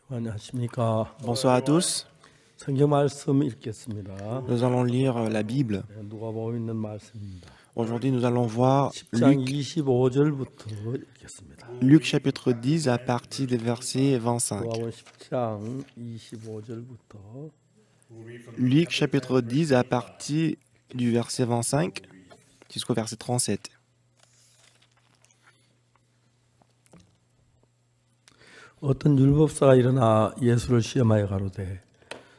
안녕하십니까. Bonsoir à tous. 성경 말씀 읽겠습니다. Nous allons lire la Bible. 누가복음 있는 말씀입니다. Aujourd'hui, nous allons voir 10장 25절부터 읽겠습니다. Luc chapitre 10 à partir du verset 25. 누가복음 10장 25절부터 Luc chapitre 10 à partir du verset 25 jusqu'au verset 37. 어떤 율법사가 일어나 예수를 시험하여 가로되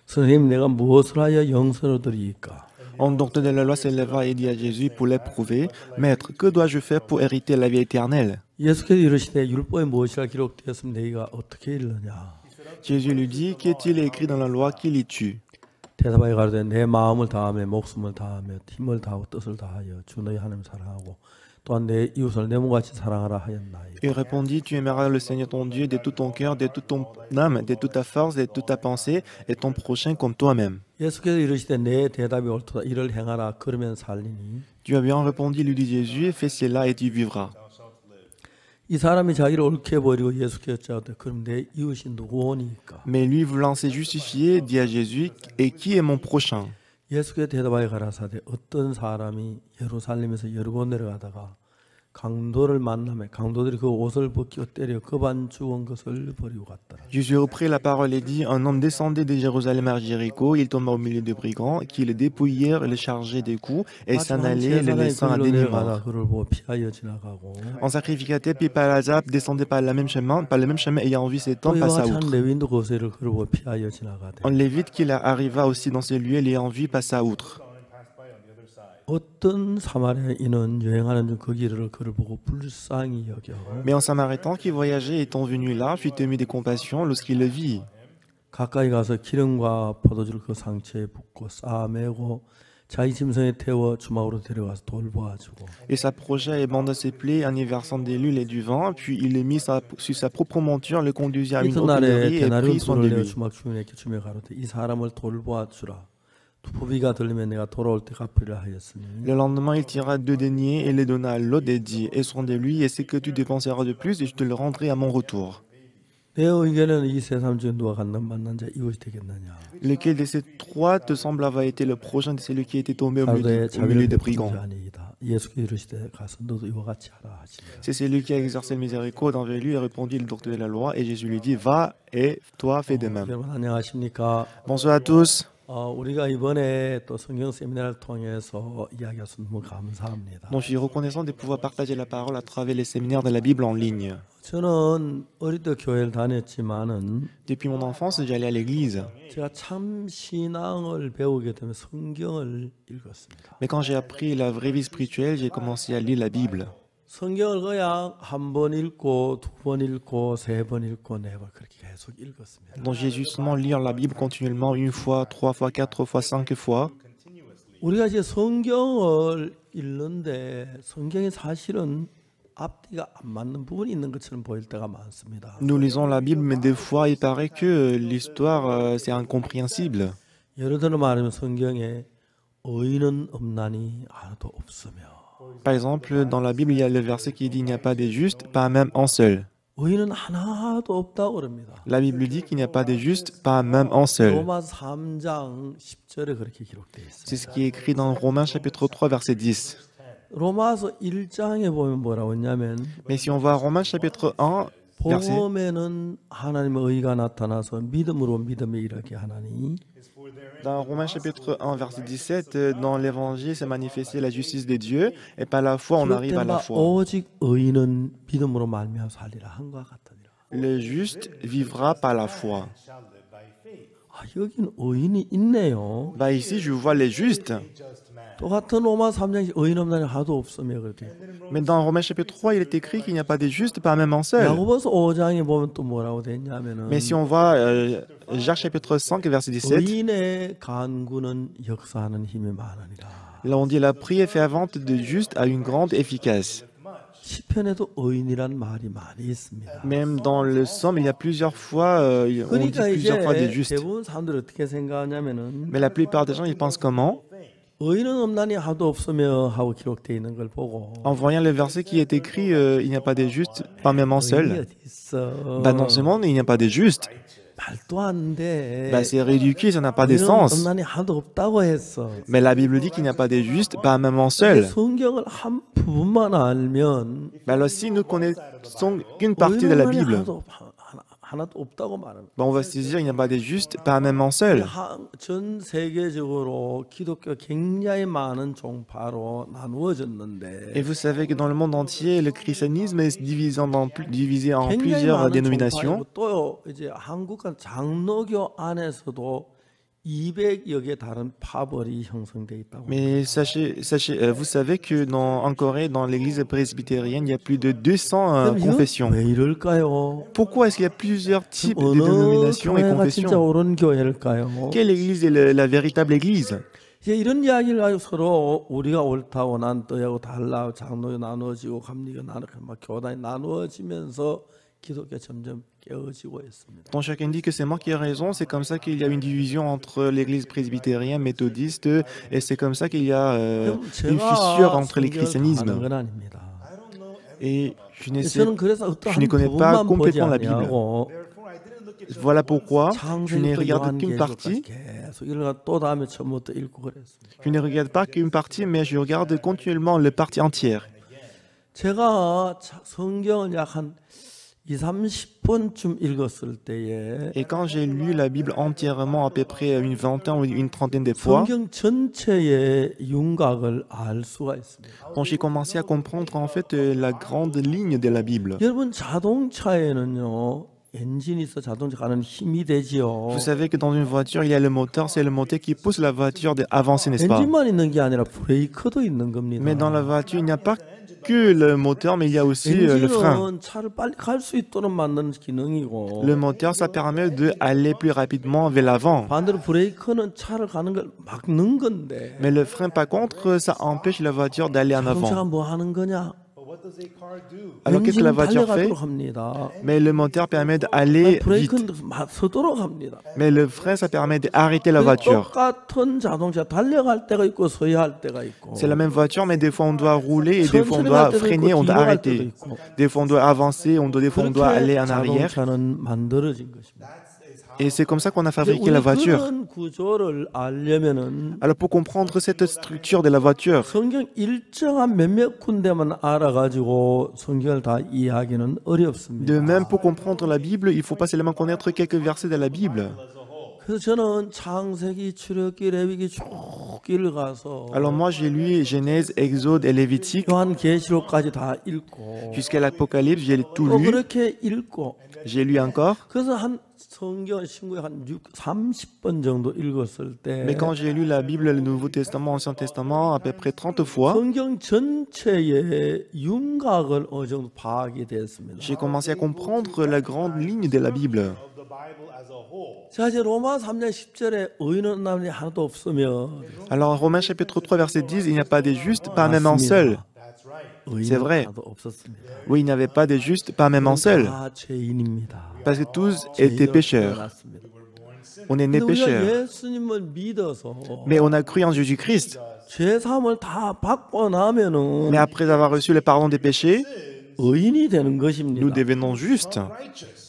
선생님 내가 무엇을 하여 영생을 얻으리이까? Un docteur de la loi se leva et dit à Jésus pour l'éprouver, Maître, que dois-je faire pour hériter la vie éternelle? 예수께서 이르시되 율법에 무엇이라 기록되었으면 너희가 어떻게 읽느냐? Jésus lui dit, qu'est-il écrit dans la loi, qui lis-tu? 대답하여 가로되 내 마음을 다하며 목숨을 다하며 힘을 다하고 뜻을 다하여 주 너희 하나님 사랑하고 또한 내 이웃을 내 몸같이 사랑하라 하였나이다. Il répondit, tu aimeras le Seigneur ton Dieu de tout ton cœur, de toute ton âme, de toute ta force, de toute ta pensée, et ton prochain comme toi-même. 예수께서 이르시되 내 대답이 옳도다 이를 행하라 그러면 살리니. Tu as bien répondu, lui dit Jésus, fais cela et tu vivras. 이 사람이 자기를 옳게 버리고 예수께 여짜오되 그럼 내 이웃이 누구오니까? Mais lui, voulant se justifier, dit à Jésus, et qui est mon prochain? 예수께 대답하여 가라사대 어떤 사람이 예루살렘에서 여리고 내려가다가 강도를 만나매 강도들이 그 옷을 벗기고 때려 거반 죽은 것을 버리고 갔더라. Jésus reprit la parole et dit, un homme descendait de Jérusalem à Jéricho, il tomba au milieu de brigands, qui le dépouillèrent, le chargeaient des coups, et s'en allaient, le laissant à demi-mort. 그를 보고 피하여 지나가고 En sacrificateur, puis Palazap descendait par le même chemin ayant vu cet homme passa outre. 레위인도 거세를 그를 보고 피하여 지나가되 Un lévite qui arriva aussi dans ce lieu, l'ayant vu, passa outre. 어떤 사마리아인은 여행하는 중 그 길을 그를 보고 불쌍히 여겨 Mais un Samaritain qui voyageait étant venu là, fut ému de compassion lorsqu'il le vit. 가까이 가서 기름과 포도주를 그 상처에 붓고 싸매고 자기 짐승에 태워 주막으로 데려가서 돌보아주고 Il s'approcha et banda ses plaies en y versant de l'huile et du vin, puis il le mit sur sa propre monture, le conduisit à une 이튿날에 hôtellerie et 데나리온 prit soin de 돈을 내어 lui. 주막 주인에게 주며 가로되 이 사람을 돌보아주라 부비가 들리면 내가 돌아올 때 갚으리라 하였으니 Le lendemain, il tira 2 deniers et les donna à l'autre et dit, aie soin de lui, et ce que tu dépenseras de plus, et je te le rendrai à mon retour. 내 의견에는 이 세 사람 중에 누가 갖는 만난 자 이웃이 되겠느냐? Lequel de ces trois te semble avoir été le prochain de celui qui était tombé au milieu 자기를 des 베푼 brigands? 자 아니이다. 예수께서 이르시되 가서 너도 이와 같이 하라 하시니라. C'est celui qui a exercé le miséricorde envers lui et répondit le docteur de la loi, et Jésus lui dit, va et toi fais de même. 여러분 안녕하십니까? Bonsoir à tous. 우리가 이번에 또 성경 세미나를 통해서 이야기해서 너무 감사합니다. Donc, je suis reconnaissant de pouvoir partager la parole à travers les séminaires de la Bible en ligne. 저는 어릴 때 교회를 다녔지만은 Depuis mon enfance, j'allais à l'église. 제가 참 신앙을 배우게 되면 성경을 읽었습니다. Mais quand j'ai appris la vraie vie spirituelle, j'ai commencé à lire la Bible. 성경을 그냥 한 번 읽고 두 번 읽고 세 번 읽고 네 번 그렇게 계속 읽었습니다. Donc, j'ai justement lire la Bible continuellement, une fois, 3 fois, 4 fois, 5 fois. 우리가 이제 성경을 읽는데 성경이 사실은 앞뒤가 안 맞는 부분이 있는 것처럼 보일 때가 많습니다. Nous lisons la Bible, mais des fois, il paraît que l'histoire, c'est incompréhensible. 예를 들어 말하면 성경에 의인은 없나니 하나도 없으며 Par exemple, dans la Bible, il y a le verset qui dit, il n'y a pas de justes, pas même un seul. 의인은 하나도 없다고 그럽니다. La Bible dit qu'il n'y a pas de justes, pas même un seul. 로마서 3장 10절에 그렇게 기록되어 있습니다. C'est ce qui est écrit dans Romains chapitre 3, verset 10. 로마서 1장에 보면 뭐라고 했냐면 Mais si on va à Romains chapitre 1, verset... 복음에는 하나님의 의가 나타나서 믿음으로 믿음에 이르게 하나니 Dans Romains chapitre 1, verset 17, dans l'évangile, c'est manifesté la justice de Dieu, et par la foi, on arrive à la foi. 오직 의인은 믿음으로 말미암아 살리라 한과 같으니라. Le juste vivra par la foi. 여기는 의인이 있네요. Bah ici, je vois les justes. 똑같은 로마 3장 의인 없나니 하나도 없으며 그렇게. Mais dans Romains chapitre 3, il est écrit qu'il n'y a pas de justes, pas même un seul. 야고보서 5장에 보면 또 뭐라고 돼 있냐면은 Mais si on va Jacques chapitre 5, verset 17, 의인의 간구는 역사하는 힘이 많으니라. là on dit la prière fervente de juste a une grande efficace. 시편에도 의인이란 말이 많이 있습니다. Même dans le psaume, il y a plusieurs fois, on dit 그러니까 plusieurs fois des 이제 justes. 대부분 사람들이 어떻게 생각하냐면은 Mais la plupart des gens, ils pensent comment? 의인은 없나니 하도 없으며 하고 기록되어 있는 걸 보고 En voyant le verset qui est écrit, il n'y a pas de justes, pas même un 의인이 seul. 어디 있어? Bah non seulement il n'y a pas de justes, 말도 안 돼. C'est ridicule, ça n'a pas de 우리는 sens. 음란이 하나도 없다고 했어. Mais la Bible dit qu'il n'y a pas de juste, pas même un 근데 seul. 성경을 한 부분만 알면 Alors si nous connaissons qu'une partie de la Bible, 하나도 없다고 말하는. on va se dire qu'il n'y a pas de juste, pas même un seul. 전 세계적으로 기독교 굉장히 많은 종파로 나누어졌는데 Et vous savez que dans le monde entier, le christianisme est divisé en 굉장히 plusieurs 많은 dénominations. 종파이고 또요 이제 한국은 장로교 안에서도 200여 개 다른 파벌이 형성돼 있다고. Mais vous savez que en Corée, dans l'église presbytérienne, il y a plus de 200 그럼 confessions. 왜 이럴까요? Pourquoi est-ce qu'il y a plusieurs types de 어느 dénominations et 교회가 진짜 confessions? 옳은 교회일까요? Quelle église est la véritable église? 이제 이런 이야기를 가지고 서로 우리가 옳다고 난 너하고 달라 장로교 나누어지고 감리교 나누고 막 교단이 나누어지면서 기독교 점점 깨어지고 있습니다. Quand chacun dit que c'est moi qui ai raison, c'est comme ça qu'il y a une division entre l'église presbytérienne, méthodiste, et c'est comme ça qu'il y a une fissure entre les christianismes. 건 아닙니다. Et je ne 저는 그래서 어떤 je ne 한 connais pas 부분만 보지 complètement la Bible. 아니하고 Voilà pourquoi je ne 창세기부터 regarde qu'une partie. 계속 읽어 또 다음에 처음부터 읽고 그랬습니다. Je ne regarde pas qu'une partie, mais je regarde continuellement le partie entière. 제가 성경을 약 한 20-30번쯤 읽었을 때에 Et quand j'ai lu la Bible entièrement, à peu près une vingtaine ou une trentaine de fois, 성경 전체의 윤곽을 알 수가 있습니다. quand j'ai commencé à comprendre en fait la grande ligne de la Bible. 여러분 자동차에는요 엔진이 있어 자동차 가는 힘이 되지요. Vous savez que dans une voiture, il y a le moteur, c'est le moteur qui pousse la voiture d'avancer, n'est-ce pas? 엔진만 있는 게 아니라 브레이크도 있는 겁니다. Mais dans la voiture, il n'y a pas que le moteur, mais il y a aussi le frein. 엔진은 차를 빨리 갈 수 있도록 만드는 기능이고 Le moteur, ça permet d'aller plus rapidement vers l'avant. 반대로 브레이크는 차를 가는 걸 막는 건데 Mais le frein, par contre, ça empêche la voiture d'aller en 자동차가 avant. 뭐 하는 거냐? Alors qu'est-ce que la voiture fait? 달려가도록 합니다. Mais le moteur permet d'aller vite. 브레이크는 서도록 합니다. Mais le frein, ça permet d'arrêter la voiture. 똑같은 자동차 달려갈 때가 있고 서야 할 때가 있고 C'est la même voiture, mais des fois on doit rouler et des fois on doit freiner, on doit arrêter. Des fois on doit avancer, des fois on doit aller en arrière. 자동차는 만들어진 것입니다. Et c'est comme ça qu'on a fabriqué la voiture. 그런 구조를 알려면은 Alors pour comprendre cette structure de la voiture, 성경 일정한 몇몇 군데만 알아가지고 성경을 다 이해하기는 어렵습니다. de même pour comprendre la Bible, il faut pas seulement connaître quelques versets de la Bible. 그래서 저는 창세기, 출애굽기, 레위기 쭉 읽어가서 Alors moi j'ai lu Genèse, Exode et Lévitique 요한계시록까지 다 읽고 jusqu'à l'Apocalypse, j'ai tout 또 lu, 그렇게 읽고 j'ai lu encore. 그래서 한 성경 신구에 한 30번 정도 읽었을 때 Mais quand j'ai lu la Bible, le Nouveau Testament, l'Ancien Testament, à peu près 30 fois, 성경 전체의 윤곽을 어느 정도 파악이 됐습니다. j'ai commencé à comprendre la grande ligne de la Bible. 자, 이제 로마 3장 10절에 의인은 남이 하나도 없으며 Alors Romains chapitre 3 verset 10, il n'y a pas de juste, pas même un seul. C'est vrai. 하나도 없었습니다. Oui, il n'y avait pas de juste, pas même un seul. 다 죄인입니다. Parce que tous étaient pécheurs. On est nés 근데 우리가 pécheurs. 예수님을 믿어서 Mais on a cru en Jésus-Christ. 죄 사함을 다 받고 나면은 Mais après avoir reçu le pardon des péchés, 의인이 되는 nous 것입니다. devenons justes.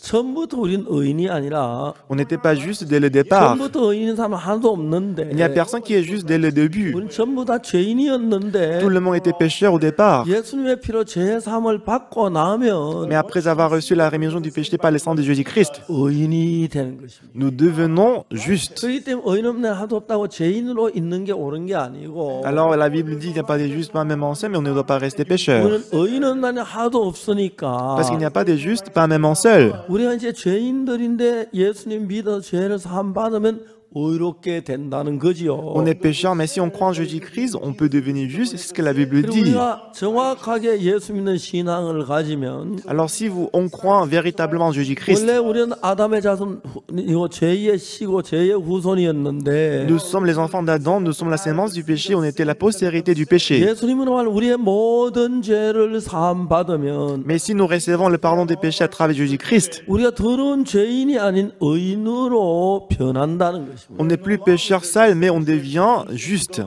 처음부터 우리는 의인이 아니라 On n'était pas juste dès le départ. 처음부터 의인인 사람 하나도 없는데 Il n'y a personne qui est juste dès le début. 우리는 전부 다 죄인이었는데 Tout le monde était pécheur au départ. 예수님의 피로 죄 사함을 받고 나면 Mais après avoir reçu la rémission du péché par le sang de Jésus-Christ, 의인이 되는 것입니다. nous devenons justes. 그렇기 때문에 의인 없는 애 하나도 없다고 죄인으로 있는 게 옳은 게 아니고 Alors la Bible dit qu'il n'y a pas de juste, pas même un seul, mais on ne doit pas rester pécheur. 우리는 의인 없는 애 하나도 없으니까 Parce qu'il n'y a pas de juste, pas même un seul. 우리가 이제 죄인들인데 예수님 믿어 죄를 사함 받으면 의롭게 된다는 거지요. On est pécheur, mais si on croit en Jésus-Christ, on peut devenir juste, c'est ce que la Bible 그리고 dit. 우리가 정확하게 예수 믿는 신앙을 가지면 Alors si on croit véritablement en Jésus-Christ, 원래 우리는 아담의 자손 이거 죄의 씨고 죄의 후손이었는데 nous sommes les enfants d'Adam, nous sommes la sémence du péché, on était la postérité du péché. 예수님은 우리의 모든 죄를 사함 받으면 Mais si nous recevons le pardon des péchés à travers Jésus-Christ, 우리가 더러운 죄인이 아닌 의인으로 변한다는 것입니다. on n'est plus pécheur sale, mais on devient juste.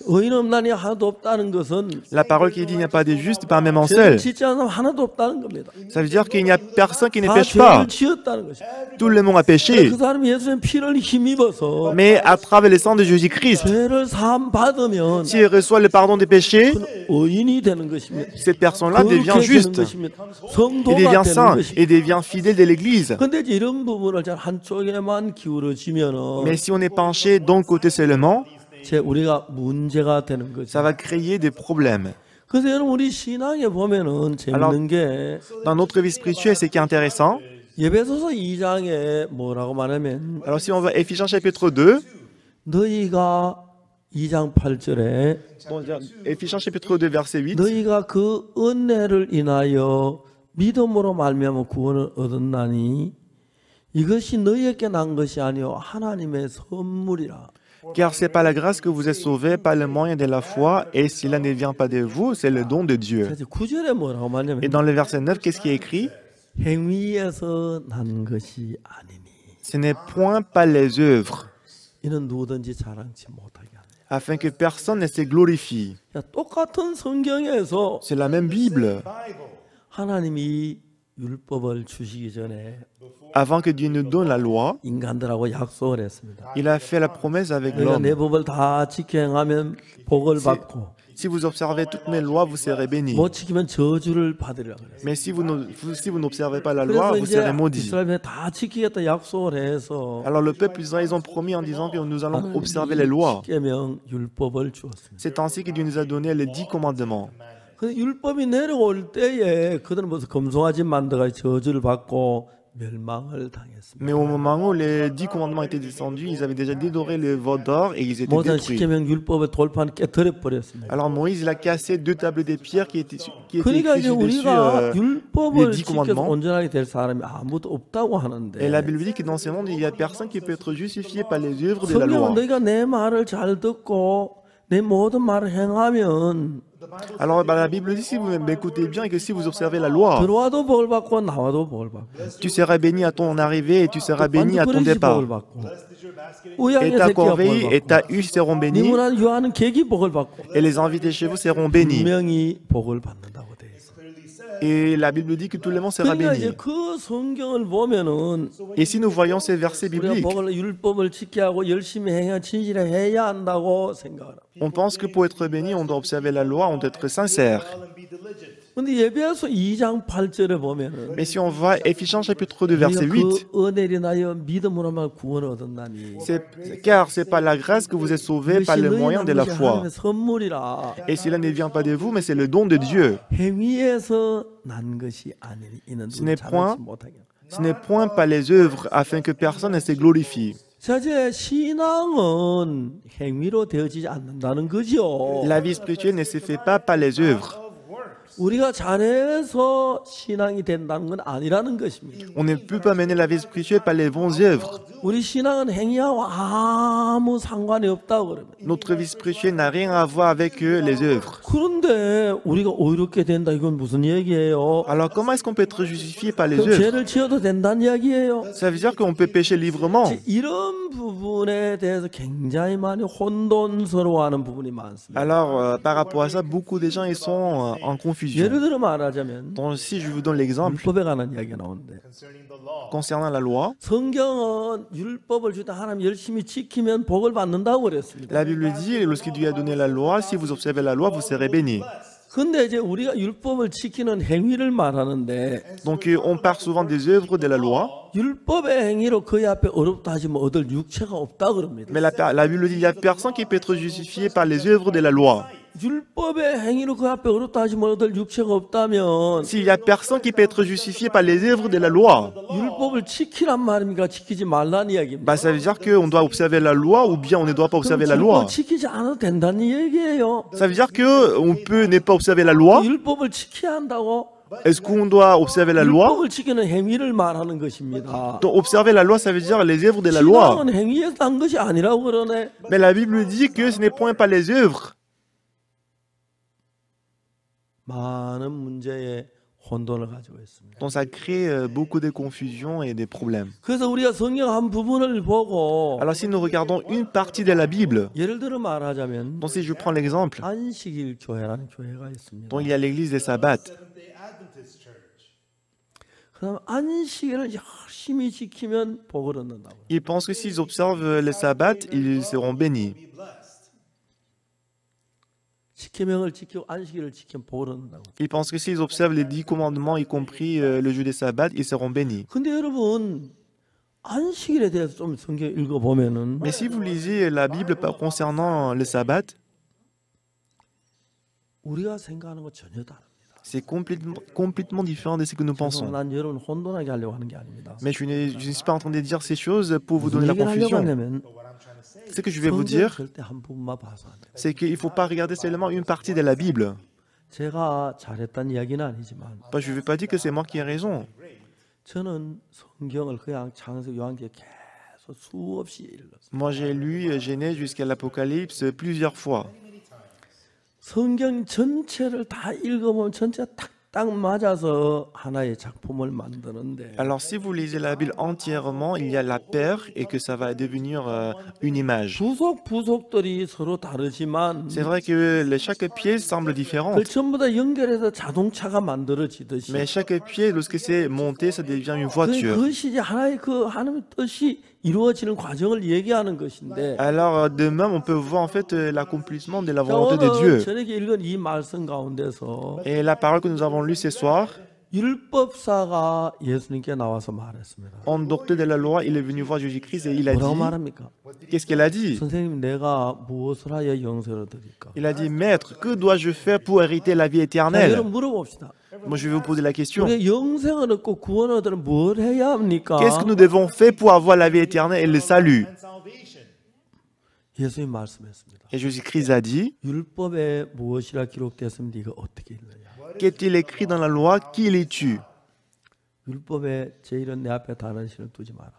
의인 없나니 하나도 없다는 것은 La parole qui dit il n'y a pas de juste, pas même un 죄를 seul. 짓지 않은 사람 하나도 없다는 겁니다. Ça veut dire qu'il n'y a personne qui ne 다 pêche pas. 죄를 지었다는 것입니다. Tout le monde a péché. 그 사람이 예수님 피를 힘입어서 Mais à travers le sang de Jésus-Christ, 죄를 사함 받으면 s'il reçoit le pardon des péchés, 의인이 되는 것입니다. cette personne-là devient 거룩해지는 juste. 것입니다. Il 성도가 devient 되는 saint 것입니다. et devient fidèle de l'Église. 근데 이제 이런 부분을 잘 한쪽에만 기울어지면은 Mais si on est penché d'un côté seulement, 제 우리가 문제가 되는 거죠. ça va créer des problèmes. 그래서 여러분 우리 신앙에 보면은 재밌는 게 Dans notre vie spirituelle, ce qui est intéressant, 예배소서 2장에 뭐라고 말하면 alors si on va Éphésiens chapitre 2, 너희가 2장 8절에 Éphésiens chapitre 2 verset 8, 너희가 그 은혜를 인하여 믿음으로 말미암아 구원을 얻었나니 이것이 너희에게 난 것이 아니요 하나님의 선물이라. car c'est par la grâce que vous êtes sauvés, par le moyen de la foi, et cela ne vient pas de vous, c'est le don de Dieu. 그래서 9절에 뭐라고 말하냐면 Et dans le verset 9, qu'est-ce qui est écrit? 행위에서 난 것이 아니니 Ce n'est point par les œuvres, 이는 누구든지 자랑치 못하게 하네. afin que personne ne se glorifie. 야, 똑같은 성경에서 C'est la même Bible. 하나님이 율법을 주시기 전에 Avant que Dieu nous donne la loi, 인간들하고 약속을 했습니다. il a fait la promesse avec 너희가 내 l'homme. 법을 다 지켜 행하면 복을 받고 Si vous observez toutes mes lois, vous serez bénis. 못 지키면 저주를 받으리라 그랬어요. Mais si vous n'observez pas la loi, 그래서 vous 이제 serez maudits. 이스라엘에 다 지키겠다 약속을 해서 Alors le peuple d'Israël, ils ont promis en disant que nous allons observer les lois. 십계명 율법을 주었습니다. C'est ainsi que Dieu nous a donné les 10 commandements. 그 율법이 내려올 때에 그들은 무슨 검송아지 만들어 저주를 받고 멸망을 당했습니다. Mais au moment où les 10 commandements étaient descendus, ils avaient déjà dédoré le veau d'or et ils étaient 모든 détruits. 십계명 율법의 돌판을 깨뜨려 버렸습니다. Alors Moïse, il a cassé 2 tables de pierre qui étaient 그러니까 écrites 이제 dessus 우리가 율법을 les 10 지켜서 commandements. 온전하게 될 사람이 아무도 없다고 하는데 Et la Bible dit que dans ce monde, il n'y a personne qui peut être justifié par les œuvres de la loi. 성경은 너희가 내 말을 잘 듣고 내 모든 말을 행하면 Alors la Bible dit, si vous m'écoutez bien et que si vous observez la loi, 들어와도 복을 받고 나와도 복을 받고 tu seras béni à ton arrivée et tu seras béni à ton 반드시 départ. 복을 받고 Et 우양의 ta 새끼가 corvée 복을 et ta 받고 huche seront bénies 니무난 유하는 객이 복을 받고 et les invités chez vous seront bénis. 분명히 복을 받는다고 돼 있어. Et la Bible dit que tout le monde sera 그러니까 béni. 이제 그 성경을 보면은 Et si nous voyons ces versets 우리가 bibliques, 복을 율법을 지켜야 하고 열심히 해야 진실에 해야 한다고 생각을 합니다. on pense que pour être béni, on doit observer la loi, on doit être sincère. 근데 예배서 2장 8절에 보면은 Mais si on va Éphésiens chapitre 2 verset 8, 그 은혜를 나여 믿음으로만 구원을 얻었나니 car c'est par la grâce que vous êtes sauvés par le moyen de la foi. 하나님의 선물이라 Et cela ne vient pas de vous, mais c'est le don de Dieu. 행위에서 난 것이 아니니 이는 Ce n'est 자랑치 point- 못하게. Ce n'est point par les œuvres afin que personne ne se glorifie. 자, 이제 신앙은 행위로 되어지지 않는다는 거죠. La vie spirituelle ne se fait pas par les œuvres. 우리가 잘해서 신앙이 된다는 건 아니라는 것입니다. On ne peut pas mener la vie spirituelle par les bonnes œuvres. 우리 신앙은 행위하고 아무 상관이 없다고 그러면. Notre vie spirituelle n'a rien à voir avec les œuvres. 그런데 우리가 의롭게 된다 이건 무슨 얘기예요? Alors comment est-ce qu'on peut être justifié par les 그럼 œuvres? 죄를 지어도 된다는 이야기예요. Ça veut dire qu'on peut pécher librement. 이런 부분에 대해서 굉장히 많이 혼돈스러워하는 부분이 많습니다. Alors par rapport à ça, beaucoup de gens ils sont en confusion. 예를 들어 말하자면 Donc, si je vous donne l'exemple 율법에 관한 이야기가 나오는데 concernant la loi, 성경은 율법을 주다 하나님 열심히 지키면 복을 받는다고 그랬습니다. la Bible dit, lorsqu'il Dieu a donné la loi, si vous observez la loi, vous serez bénis. 근데 이제 우리가 율법을 지키는 행위를 말하는데 Donc on parle souvent des œuvres de la loi, 율법의 행위로 그의 앞에 어렵다 하시면 얻을 육체가 없다 그럽니다. mais la Bible dit, il n'y a personne qui peut être justifié par les œuvres de la loi. 율법의 행위로 그 앞에 어렵다 하시면 얻을 육체가 없다면 S'il n'y a personne qui peut être justifié par les œuvres de la loi, 율법을 지키란 말입니까? 지키지 말란 이야기입니다. bah, ça veut dire qu'on doit observer la loi ou bien on ne doit pas observer la loi. 율법을 지키지 않아도 된다는 얘기예요. Ça veut dire qu'on peut ne pas observer la loi. 율법을 지켜야 한다고. Est-ce qu'on doit observer la loi? 율법을 지키는 행위를 말하는 것입니다. Donc observer la loi, ça veut dire les œuvres de la loi. 신앙은 행위에서 난 것이 아니라고 그러네. Mais la Bible dit que ce n'est point par les œuvres. 많은 문제에 혼돈을 가지고 있습니다. Donc ça crée beaucoup de confusion et des problèmes. 그래서 우리가 성경 한 부분을 보고 Alors si nous regardons une partie de la Bible, 예를 들어 말하자면 donc si je prends l'exemple, 안식일 교회라는 교회가 있습니다. donc il y a l'église des sabbats. 그다음 안식일을 열심히 지키면 복을 얻는다고. Ils pensent que s'ils observent le sabbat, ils seront bénis. 십계명을 지키고 안식일을 지키면 복을 얻는다고. Ils pensent que s'ils observent les 10 commandements, y compris le jour des sabbats, ils seront bénis. 근데 여러분 안식일에 대해서 좀 성경 읽어 보면은 Mais si vous lisez la Bible concernant le sabbat, 우리가 생각하는 거 전혀 다릅니다. c'est complètement différent de ce que nous pensons. 난 여러분 혼돈하게 하려고 하는 게 아닙니다. Mais je ne suis pas en train de dire ces choses pour vous donner la 무슨 얘기를 하려고 confusion. 하냐면 Ce que je vais vous 성경 dire, 절대 한 부분만 봐서 안 돼요. c'est qu'il ne faut pas regarder seulement une partie de la Bible. 제가 잘했다는 이야기는 아니지만 Je ne vais pas dire que c'est moi qui ai raison. 저는 성경을 그냥 창세기 요한계에 계속 수없이 읽었어요. Moi, j'ai lu Genèse jusqu'à l'Apocalypse plusieurs fois. 성경 전체를 다 읽어보면 전체 딱딱 맞아서 하나의 작품을 만드는데 Alors, si vous lisez la Bible entièrement, il y a la paire et que ça va devenir une image. 부속들이 서로 다르지만 C'est vrai que chaque pièce semble 그걸 différente, 전부 다 연결해서 자동차가 만들어지듯이 mais chaque pièce, lorsque c'est monté, ça devient une voiture. 그것이 이제 하나의 그 하나님의 뜻이 이루어지는 과정을 얘기하는 것인데 Alors, de même, on peut voir en fait l'accomplissement de la 자, volonté de 오늘 Dieu. 저녁에 읽은 이 말씀 가운데서 Et la parole que nous avons lue ce soir, 율법사가 예수님께 나와서 말했습니다. en docteur de la loi, il est venu voir Jésus-Christ et il a 뭐라고 dit, 말합니까? qu'est-ce qu'il a dit? 선생님 내가 무엇을 하여 영생을 얻으리까? Il a dit, Maître, que dois-je faire pour hériter la vie 자, éternelle? 여러분 물어봅시다. Moi, je vais vous poser la question. 우리 영생을 얻고 구원을 얻으려면 뭘 해야 합니까? Qu'est-ce que nous devons faire pour avoir la vie éternelle et le salut? 예수님 말씀했습니다. Et Jésus-Christ a dit, 율법에 무엇이라 기록되었으면 네가 어떻게 읽느냐? qu'est-il écrit dans la loi? Qui lis-tu? 율법에 제일은 내 앞에 다른 신을 두지 마라.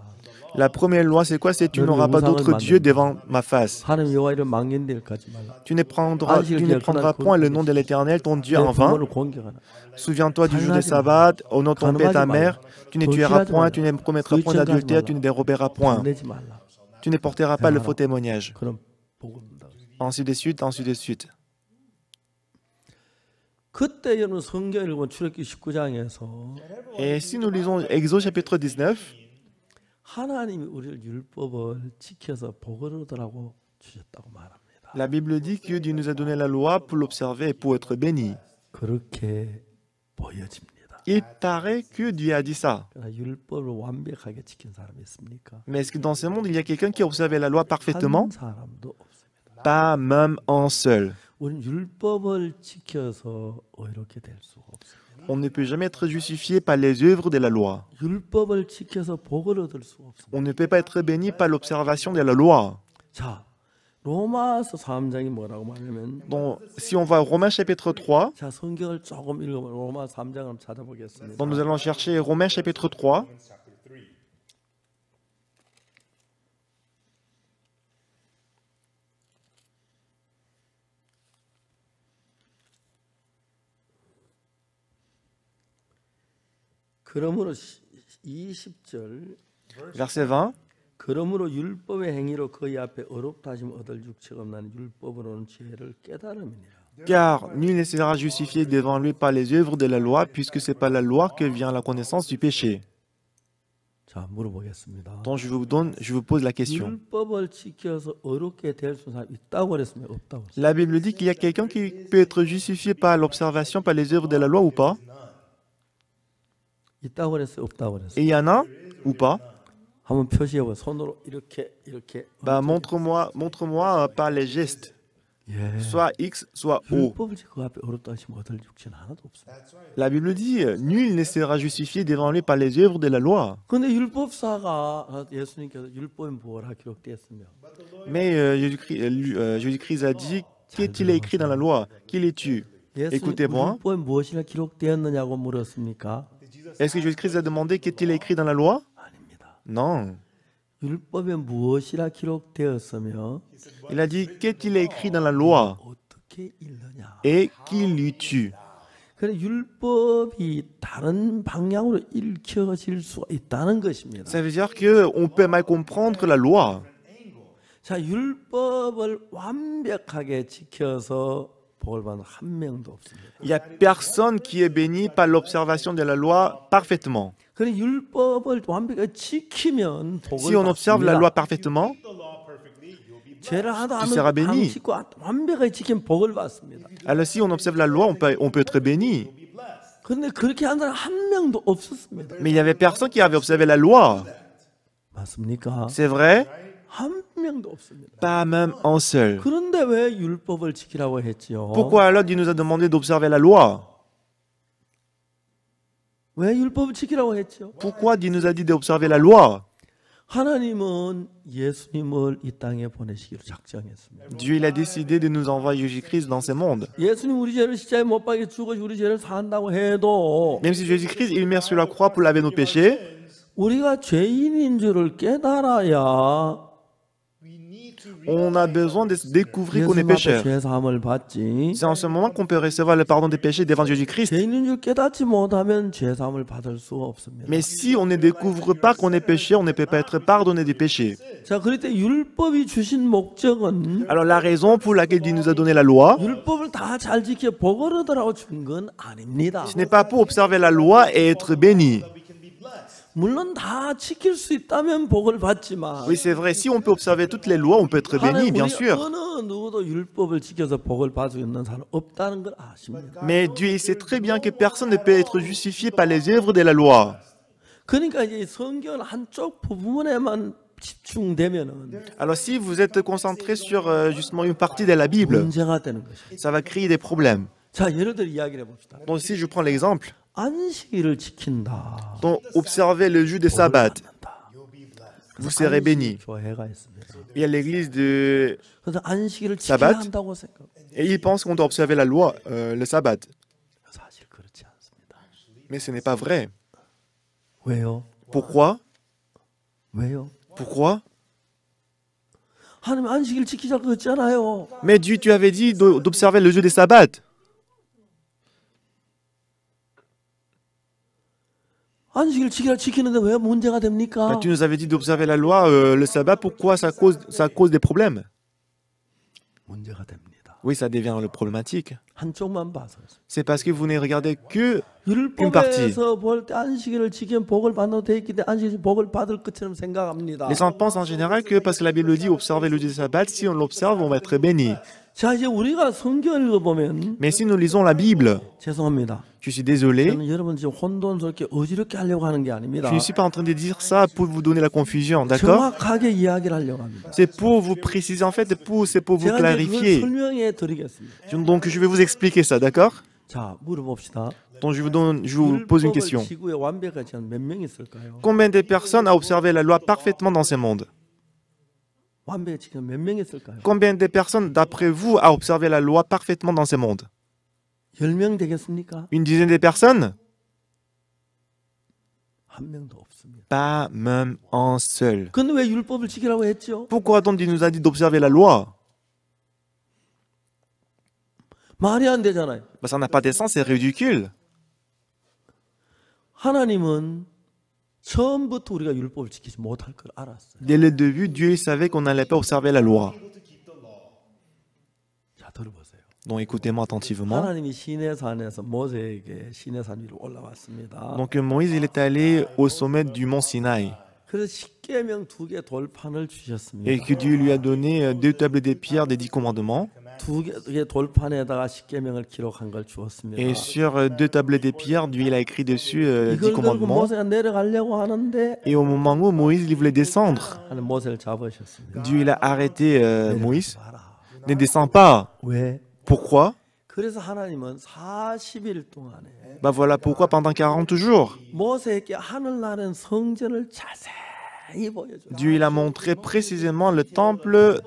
La première loi, c'est quoi? C'est tu n'auras pas d'autre Dieu devant ma face. 하나님 여호와 이름 망령되게 하지 말라. Tu ne prendras point le nom de l'Éternel, ton Dieu, en 내 vain. 부모를 공경하라. Souviens-toi du jour des sabbats, honore ton père et ta mère. Tu ne tueras point, tu ne commettras point d'adultère, tu ne déroberas point. 내지 말라. Tu ne porteras pas le faux témoignage. 그럼 복을 얻는다. Ainsi de suite, ainsi de suite. 그때 여러분 성경 읽으면 출애굽기 19장에서 Et si nous lisons Exode chapitre 19, 하나님이 우리를 율법을 지켜서 복을 얻으라고 주셨다고 말합니다. la Bible dit que Dieu nous a donné la loi pour l'observer et pour être béni. 그렇게 보여집니다. Il paraît que Dieu a dit ça. 그러나 율법을 완벽하게 지킨 사람이 있습니까? Mais est-ce que dans ce monde, il y a quelqu'un qui a observé la loi parfaitement? 한 사람도 없습니다. Pas même un seul. 우리는 율법을 지켜서 의롭게 될 수가 없습니다. On ne peut jamais être justifié par les œuvres de la loi. 율법을 지켜서 복을 얻을 수가 없습니다. On ne peut pas être béni par l'observation de la loi. 자, 로마서 3장이 뭐라고 말하냐면 Donc, si on va à Romains chapitre 3, 자, 성경을 조금 읽어보면 로마 3장을 한번 찾아보겠습니다. donc nous allons chercher Romains chapitre 3. 그러므로 20절 Verset 20. 그러므로 율법의 행위로 그의 앞에 어렵다 하심 얻을 육체가 없나니 율법으로는 죄를 깨달음이니라. Car nul ne sera justifié devant lui par les œuvres de la loi, puisque c'est par la loi que vient la connaissance du péché. 자, 물어보겠습니다. Donc je vous pose la question. 율법을 지켜서 어렵게 될 수 있는 사람이 있다고 그랬으면 없다고 그랬어요. La Bible dit qu'il y a quelqu'un qui peut être justifié par l'observation, par les œuvres de la loi ou pas? 있다고 그랬어요, 없다고 그랬어요. Et il y en a ou pas? 한번 표시해 봐. 손으로 이렇게. Bah, montre-moi par les gestes, 예. soit X, soit O. 율법을 지켜 그 앞에 어렵다 하시면 얻을 육체는 하나도 없습니다. La Bible dit, nul ne sera justifié devant lui par les œuvres de la loi. 그런데 율법사가 예수님께서 율법에 뭐라 기록되었으며 Mais Jésus-Christ a dit, qu'est-il écrit dans la loi? Qui lis-tu? Écoutez-moi. 율법에 무엇이라 기록되었느냐고 물었습니까? Est-ce que Jésus-Christ a demandé qu'est-il écrit dans la loi? 아닙니다. Non. 율법에 무엇이라 기록되었으며 Il a dit, qu'est-il écrit dans la loi? 어떻게 읽느냐. Et qui lis-tu? 그래 율법이 다른 방향으로 읽혀질 수가 있다는 것입니다. Ça veut dire qu'on peut mal comprendre la loi. 자, 율법을 완벽하게 지켜서 복을 받는 한 명도 없습니다. Il n'y a personne qui est béni par l'observation de la loi parfaitement. 그래 율법을 완벽하게 지키면 복을 Si on observe la 받습니다. loi parfaitement, 죄를 하나도 안 tu seras béni. 지키고 완벽하게 지키면 복을 받습니다. alors si on observe la loi, on peut être béni. 그런데 그렇게 한 사람 한 명도 없었습니다. Mais il n'y avait personne qui avait observé la loi. 맞습니까? C'est vrai? 한 명도 없습니다. Pas même un seul. 그런데 왜 율법을 지키라고 했지요? Pourquoi alors Dieu nous a demandé d'observer la loi? 왜 율법을 지키라고 했죠? Pourquoi Dieu nous a dit d'observer la loi? 하나님은 예수님을 이 땅에 보내시기로 작정했습니다. Dieu il a décidé de nous envoyer Jésus-Christ dans ce monde. 예수님 우리 죄를 십자가에 못 박혀 죽어서 우리 죄를 산다고 해도 Même si Jésus-Christ il meurt sur la croix pour laver nos péchés, 우리가 죄인인 줄을 깨달아야 on a besoin de découvrir qu'on est 예수님 앞에 pécheur. 죄 사함을 받지. C'est en ce moment qu'on peut recevoir le pardon des péchés devant Jésus-Christ. 죄인인 줄 깨닫지 못하면 죄 사함을 받을 수가 없습니다. Mais si on ne découvre pas qu'on est pécheur, on ne peut pas être pardonné des péchés. 자, 그럴 때 율법이 주신 목적은 Alors la raison pour laquelle Dieu nous a donné la loi, 율법을 다 잘 지켜 복을 얻으라고 준 건 아닙니다. ce n'est pas pour observer la loi et être béni. 물론 다 지킬 수 있다면 복을 받지만 Oui, c'est vrai, si on peut observer toutes les lois, on peut être béni, 하나님 bien 우리 sûr. 어느 누구도 율법을 지켜서 복을 받을 수 있는 사람 없다는 걸 아십니까? Mais Dieu il sait très bien que personne ne peut être justifié par les œuvres de la loi. 그러니까 이제 성경 한쪽 부분에만 집중되면은 Alors si vous êtes concentré sur justement une partie de la Bible, 문제가 되는 것이죠. ça va créer des problèmes. 자, 예를 들어 이야기를 해봅시다. Donc si je prends l'exemple, 안식일을 지킨다. donc observez le jour de sabbat, 받는다. vous serez béni. 교회가 있습니다. Il y a l'église de... 그래서 안식일을 지켜야 Sabbat. 한다고 생각. Et ils pensent qu'on doit observer la loi, le sabbat. 사실 그렇지 않습니다. Mais ce n'est pas vrai. 왜요? Pourquoi? 왜요? Pourquoi? 하나님 안식일 지키자 그랬잖아요. Mais Dieu, tu avais dit d'observer le jour des sabbats. 안식일 지키는데 왜 문제가 됩니까? Tu nous avais dit d'observer la loi, le sabbat, pourquoi ça cause des problèmes? 문제가 됩니다. Oui, ça devient le problématique. 한쪽만 봐서. C'est parce que vous ne regardez que une partie. 율법에서 볼 때 안식일을 지키면 복을 받는 돼 있기 때문에 안식일 복을 받을 것처럼 생각합니다. Les gens pensent en général que parce que la Bible dit observer le jour du sabbat, si on l'observe, on va être béni. 자, 이제 우리가 성경을 읽어보면 Mais si nous lisons la Bible, 죄송합니다. je suis désolé, 저는 여러분 지금 혼돈스럽게 어지럽게 하려고 하는 게 아닙니다. je ne suis pas en train de dire ça pour vous donner la confusion, d'accord? 정확하게 이야기를 하려고 합니다. C'est pour vous préciser, en fait, c'est pour vous 제가 이제 그걸 clarifier. 설명해 드리겠습니다. Donc je vais vous expliquer ça, d'accord? 자, 물어봅시다. Donc je vous pose une question. 율법을 지구에 완벽하지 않은 몇 명 있을까요? Combien de personnes a observé la loi parfaitement dans ce monde? 완벽히 지키는 몇 명 있을까요? Combien de personnes, d'après vous, a observé la loi parfaitement dans ce monde? 10명 되겠습니까? Une dizaine de personnes? 한 명도 없습니다. Pas même un seul. 근데 왜 율법을 지키라고 했죠? Pourquoi donc Dieu nous a dit d'observer la loi? 말이 안 되잖아요. Ça n'a pas de sens, c'est ridicule. 하나님은 처음부터 우리가 율법을 지키지 못할 걸 알았어요. Dès le début, Dieu savait qu'on n'allait pas observer la loi. 자, 들어보세요. Donc écoutez-moi attentivement. 하나님이 시내산에서 모세에게 시내산 위로 올라왔습니다. Donc Moïse, il est allé au sommet du mont Sinaï. 그래서 십계명 2개 돌판을 주셨습니다. Et que Dieu lui a donné 2 tables de pierre des 10 commandements. 2개 돌판에다가 십계명을 기록한 걸 주었습니다. Et sur 2 tables de pierre, Dieu il a écrit dessus 10 이걸 들고 commandements. 모세가 내려가려고 하는데 Et au moment où Moïse il voulait descendre, 하나님 모세를 잡으셨습니다. Dieu il a arrêté Moïse. 봐라. Ne descends pas. 왜? Pourquoi? 그래서 하나님은 40일 동안에 Bah voilà pourquoi pendant 40 jours, 모세에게 하늘나라는 성전을 자세히 보여줘. Dieu il a montré précisément le temple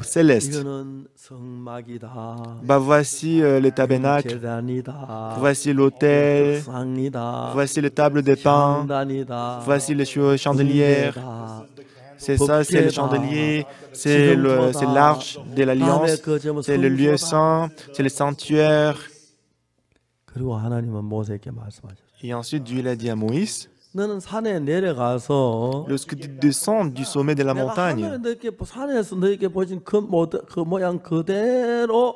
céleste. 이거는 성막이다. Bah voici le tabernacle, 계단이다. voici l'autel, 상이다. voici le table de pain, 장단이다. voici le chandelier. 군대다. C'est ça, c'est le chandelier, c'est l'arche de l'alliance, c'est le lieu saint, c'est le sanctuaire. 그리고 하나님은 모세에게 말씀하셨어요. Et ensuite, Dieu l'a dit à Moïse, 너는 산에 내려가서 lorsque tu descends du sommet de la 내가 montagne, 하늘에 너에게 산에서 너에게 보여준 그 모양 그대로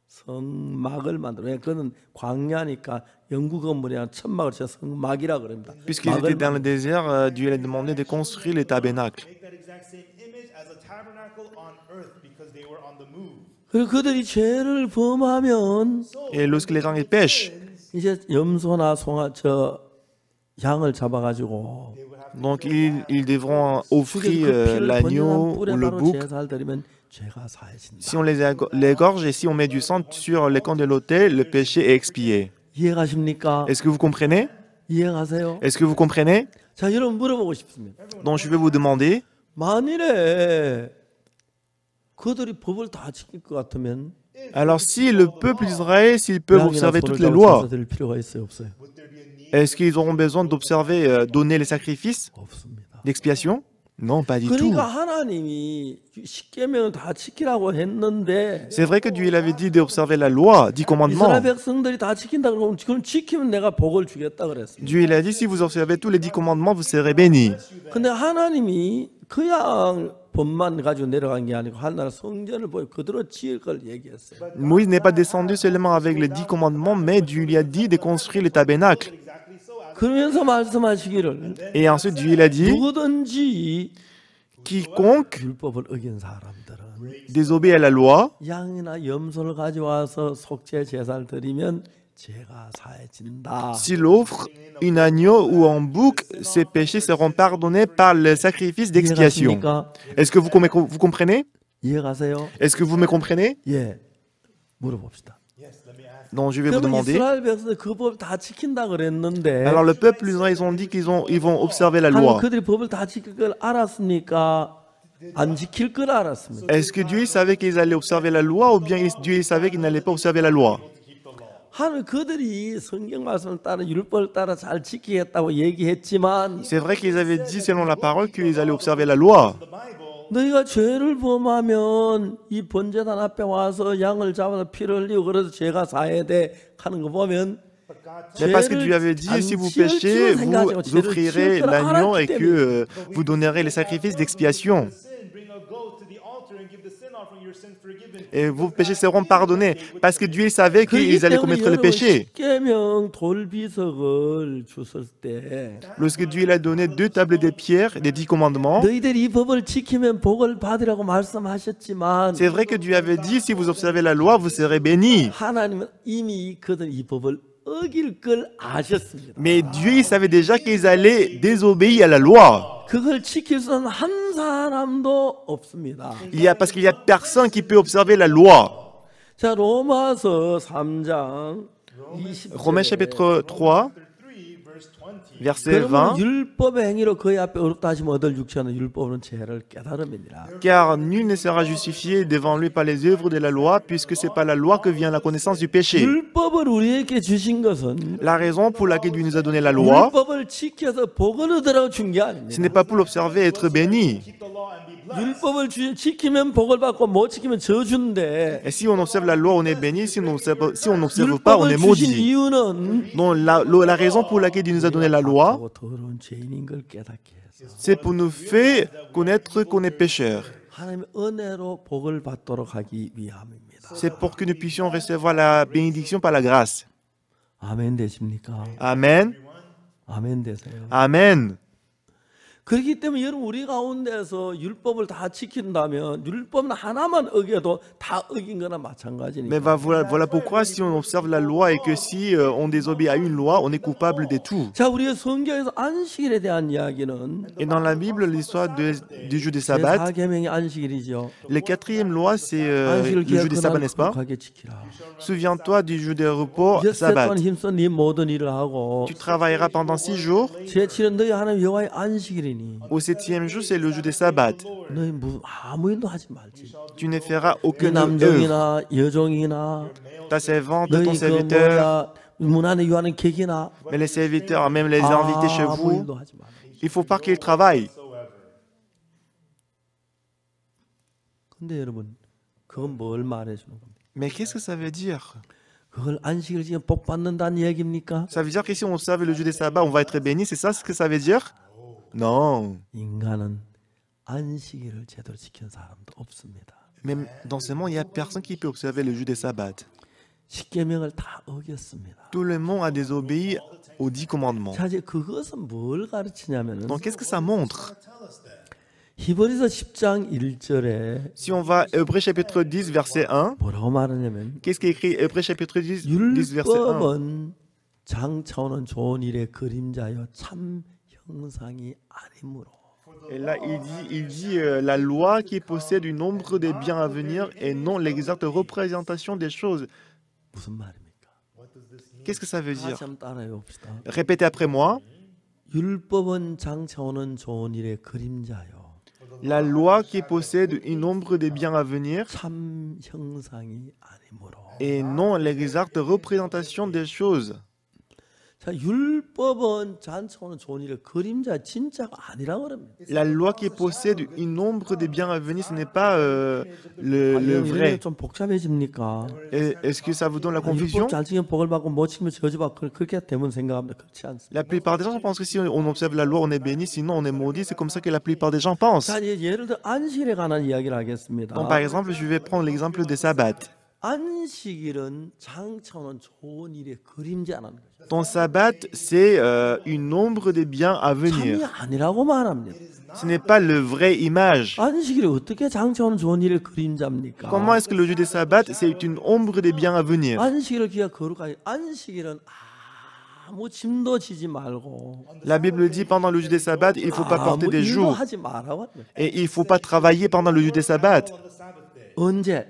성막을 만들어. 왜냐하면 그는 광야니까 영구 건물이야 천막을 쳐 성막이라 그럽니다. puisqu'ils étaient dans le désert, Dieu leur a demandé de construire les tabernacles. Make that exact same image as a tabernacle on earth because they were on the move. 그리고 그들이 죄를 범하면 Et lorsque les gens ils pêchent, 이제 염소나 양을 잡아가지고 donc ils devront offrir 그 피를 l'agneau 번제한 ou 뿔에 le 바로 bouc. 제사를 드리면 죄가 사해진다. Si on les égorge et si on met du sang sur les camps de l'autel, le péché est expié. 이해가십니까? Est-ce que vous comprenez? 이해가세요? Est-ce que vous comprenez? 자, 여러분 물어보고 싶습니다. Donc je vais vous demander, 만일에 그들이 법을 다 지킬 것 같으면 alors si le peuple d'Israël, s'ils peuvent 양이나 observer 소를 toutes les 잡아 lois, 제사 드릴 필요가 있어요, 없어요? est-ce qu'ils auront besoin d'observer, donner les sacrifices 없습니다. d'expiation? Non, pas du tout. 그러니까 하나님이 십계명을 다 지키라고 했는데 C'est vrai que Dieu il avait dit d'observer la loi, 10 commandements. 이스라엘 백성들이 다 지킨다 그러면 그럼 지키면 내가 복을 주겠다 그랬어요. Dieu il a dit si vous observez tous les 10 commandements, vous serez bénis. 근데 하나님이 그냥 법만 가지고 내려간 게 아니고 하나님 성전을 보여 그대로 지을 걸 얘기했어요. Moïse n'est pas descendu seulement avec les 10 commandements, mais Dieu lui a dit de construire le tabernacle. 그러면서 말씀하시기를 Et ensuite Dieu il a dit, 누구든지 quiconque 율법을 어긴 사람들은 désobéit à la loi, 양이나 염소를 가져와서 속죄 제사를 드리면 죄가 사해진다. s'il offre une agneau ou un bouc, ses péchés seront pardonnés par le sacrifice d'expiation. 이해가십니까? Est-ce que vous comprenez? 이해가세요? Est-ce que vous me comprenez? 예. 물어봅시다. Donc je vais vous 그러면 demander. 이스라엘 백성들 그 법 다 지킨다 그랬는데 Alors le peuple, ils ont dit ils vont observer la 하나님 loi. 그들이 법을 다 지킬 걸 알았습니까? 안 지킬 걸 알았습니까? Est-ce que Dieu il savait qu'ils allaient observer la loi ou bien Dieu il savait qu'ils n'allaient pas observer la loi? 하나님 그들이 성경 말씀을 따라 율법을 따라 잘 지키겠다고 얘기했지만 C'est vrai qu'ils avaient dit selon la parole qu'ils allaient observer la loi. 너희가 죄를 범하면 이 번제단 앞에 와서 양을 잡아서 피를 흘리고 그래서 죄가 사해돼 하는 거 보면 Mais parce que Dieu avait dit, si vous péchez, vous offrirez l'agneau et que vous donnerez les sacrifices d'expiation. Et vos péchés seront pardonnés. Parce que Dieu savait qu'ils allaient commettre le péché. 십계명 돌비석을 줬을 때 Lorsque Dieu a donné 2 tables de pierre des 10 commandements, 너희들이 이 법을 지키면 복을 받으라고 말씀하셨지만 c'est vrai que Dieu avait dit, si vous observez la loi, vous serez bénis. 하나님은 이미 그들 이 법을 어길 걸 아셨습니다. Mais Dieu il savait déjà qu'ils allaient désobéir à la loi. 그걸 지킬 수 있는 한 사람도 없습니다. Parce qu'il n'y a personne qui peut observer la loi. 자, 로마서 3장 Romains chapitre 3, verset 그러면 20. 율법의 행위로 그의 앞에 어렵다 하시면 얻을 육체는 율법은 죄를 깨달음이니라. Car nul ne sera justifié devant lui par les œuvres de la loi, puisque c'est par la loi que vient la connaissance du péché. 율법을 우리에게 주신 것은 La raison pour laquelle Dieu nous a donné la loi, 율법을 지켜서 복을 얻으라고 준 게 ce 아닙니다. n'est pas pour l'observer et être béni. 율법을 지키면 복을 받고 못 지키면 저주인데 Et si on observe la loi, on est béni. Si on n'observe pas, on est 율법을 주신 maudit. 이유는 Donc la raison pour laquelle Dieu nous a donné la loi, 하고 더러운 죄인인 걸 깨닫게 해서 c'est pour nous faire connaître qu'on est pécheur. 하나님의 은혜로 복을 받도록 하기 위함입니다. C'est pour que nous puissions recevoir la bénédiction par la grâce. 아멘 되십니까? Amen. 아멘 되세요. Amen. 그렇기 때문에 여러분 우리 가운데서 율법을 다 지킨다면 율법은 하나만 어겨도 다 어긴 거나 Mais 마찬가지니까. voilà pourquoi si on observe la loi et que si on désobéit à une loi, on est coupable de tout. 자, 우리의 성경에서 안식일에 대한 이야기는 Et dans la Bible, l'histoire du jour du sabbat, 제4계명의 안식일이죠. la 4e loi, c'est 안식일 le jour du sabbat, n'est-ce pas? 기억하게 지키라. Souviens-toi du jour de repos, 엿새 sabbat. 동안 힘써 네 모든 일을 하고 Tu travailleras pendant 6 jours. 제7은 너희 하나님 여호와의 안식일이니 Au 7e jour, c'est le jour du sabbat. 너희 아무 일도 하지 말지. Tu ne feras 그 aucune œuvre. 남종이나 여종이나 Ta servante, 너희 ton 그 serviteur, 뭐야 문 안에 유하는 객이나 mais les serviteurs, même les invités chez 아무 vous, 일도 하지 말라. il faut pas qu'ils travaillent. 근데 여러분 그건 뭘 말해주는 겁니까? Mais qu'est-ce que ça veut dire? 그걸 안식일 지금 복 받는다는 얘기입니까? Ça veut dire que si on observe le jour des sabbats, on va être béni, c'est ça ce que ça veut dire? Non. 인간은 안식일을 제대로 지킨 사람도 없습니다. Même dans ce monde, il n'y a personne qui peut observer le jour des sabbats. 십계명을 다 어겼습니다. Tout le monde a désobéi aux 10 commandements. 자, 이제 그것은 뭘 가르치냐면은 Donc qu'est-ce que ça montre? 히브리서 10장 1절에 Si on va Hébreux chapitre 10, verset 1, 뭐라고 말하냐면 qu'est-ce qui est écrit Hébreux chapitre 10, 10 verset 1? 율법은 장차오는 좋은 일의 그림자여 참 형상이 아니므로. Et là, il dit la loi qui possède une ombre des biens à venir et non l'exacte représentation des choses. 무슨 말입니까? Qu'est-ce que ça veut dire? 다시 한번 따라해 봅시다. Répétez après moi. 율법은 장차오는 좋은 일의 그림자요. La loi qui possède une ombre des biens à venir 참 형상이 아니므로. et non l'exacte représentation des choses. 자, 율법은 장차오는 좋은 일의 그림자 진짜가 아니라고 그럽니다. La loi qui possède une ombre des biens à venir, ce n'est pas le 이게 vrai. 좀 복잡해집니까? Est-ce que ça vous donne la confusion? 율법 잘 지키면 복을 받고 못 지키면 저주받고 그렇게 대부분 생각합니다. 그렇지 않습니다. La plupart des gens pensent que si on observe la loi, on est béni, sinon on est maudit. C'est comme ça que la plupart des gens pensent. 자, 이제 예를 들어 안식일에 관한 이야기를 하겠습니다. Donc, par exemple, je vais prendre l'exemple des sabbats. 안식일은 장차오는 좋은 일의 그림자라는 거죠. Ton sabbat, c'est une ombre des biens à 참이 venir. 아니라고 말합니다. Ce n'est pas le vrai image. 안식일이 어떻게 장차오는 좋은 일의 그림자입니까? Comment est-ce que le jour des sabbats, c'est une ombre des biens à venir? 안식일을 기가 거룩하게 안식일은 아무 짐도 지지 말고 La Bible dit pendant le jour des sabbats, il ne faut pas porter des 일도 jours. 하지 말라고 합니다. Et il ne faut pas travailler pendant le jour des sabbats. 언제?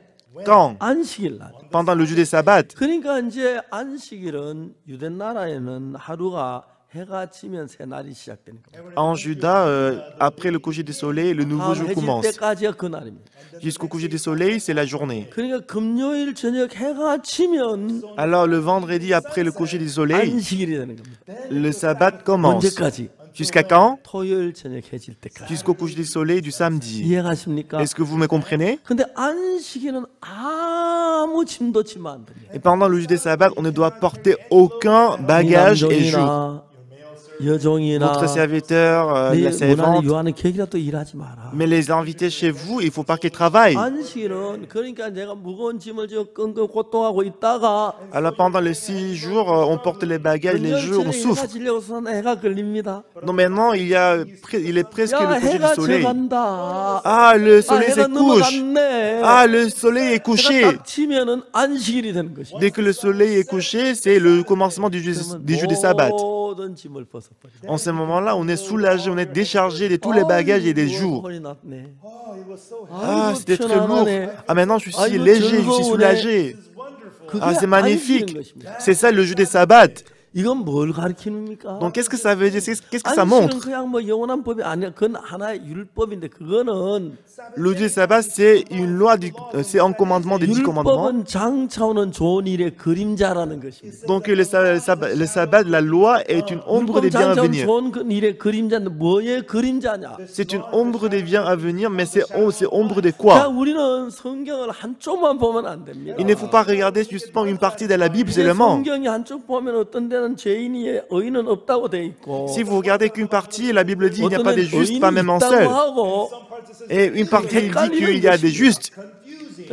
Quand? 안식일 날. Pendant le jour des sabbats. 그러니까 이제 안식일은 유대 나라에는 하루가 해가 지면 새 날이 시작되는 겁니다. En Juda, après le coucher du soleil, le nouveau jour 해질 commence. 때까지가 그 날입니다. Jusqu'au coucher du soleil, c'est la journée. 그러니까 금요일 저녁 해가 지면 Alors le vendredi, après le coucher du soleil, 안식일이 되는 겁니다. le sabbat commence. 언제까지? Jusqu'à quand? 토요일 저녁 해질 때까지. Jusqu'au coucher du soleil du samedi. 이해가십니까? Est-ce que vous me comprenez? 근데 안식일은 아무 짐도 지면 안 됩니다. Et pendant le jour des sabbats, on ne doit porter aucun bagage et joug. 남종이나 여종이나 Votre serviteur, la 네 문안에 servante, 요하는 객이라도 일하지 마라. mais les invités chez vous, il ne faut pas qu'ils travaillent. 안식일은 그러니까 내가 무거운 짐을 지어 끙끙 고통하고 있다가 Alors pendant les 6 jours, on porte les bagages, les jours, on 해가 souffre. 지려고서 해가 걸립니다. Non, maintenant, il est presque 야 le coucher du 해가 soleil. 져간다. Ah, le 아 soleil 해가 se couche. 넘어갔네. Ah, le soleil est 해가 couché. 딱 지면은 안식일이 되는 것이죠. Dès que le soleil est couché, c'est le commencement du jour des sabbats. 모든 짐을 벗어버리고. En ce moment-là, on est soulagé, on est déchargé de tous les bagages et des jours. 허리 났네. Ah, c'était très lourd. Ah, maintenant, je suis 아이고, léger, je suis 즐거우네. soulagé. 그게 Ah, c'est 안식일인 magnifique. 것입니다. C'est ça le jour des sabbats. 이건 뭘 가르치는입니까? Donc, qu'est-ce que ça veut dire? Qu'est-ce que ça 안식일은 montre? 그냥 뭐 영원한 법이 아니야. 그건 하나의 율법인데 그거는 Le jour des sabbats, c'est une loi, c'est un commandement des 10 commandements. 율법은 장차오는 좋은 일의 그림자라는 것입니다. Donc, le sabbat, la loi est une ombre des 율법 biens à 장차오는 venir. 좋은 일의 그림자인데 뭐의 그림자냐? C'est une ombre des biens à venir, mais c'est ombre de 자, quoi? 우리는 성경을 한쪽만 보면 안 됩니다. Il ne faut pas regarder justement une partie de la Bible 이제 seulement. 성경이 한쪽 보면 어떤 데는 죄인이 의인은 없다고 돼 있고 Si vous regardez qu'une partie, la Bible dit il n'y a 어떤 pas de 데는 justes, 의인이 pas même un 있다고 seul. 하고 Et une partie dit qu'il y a des justes.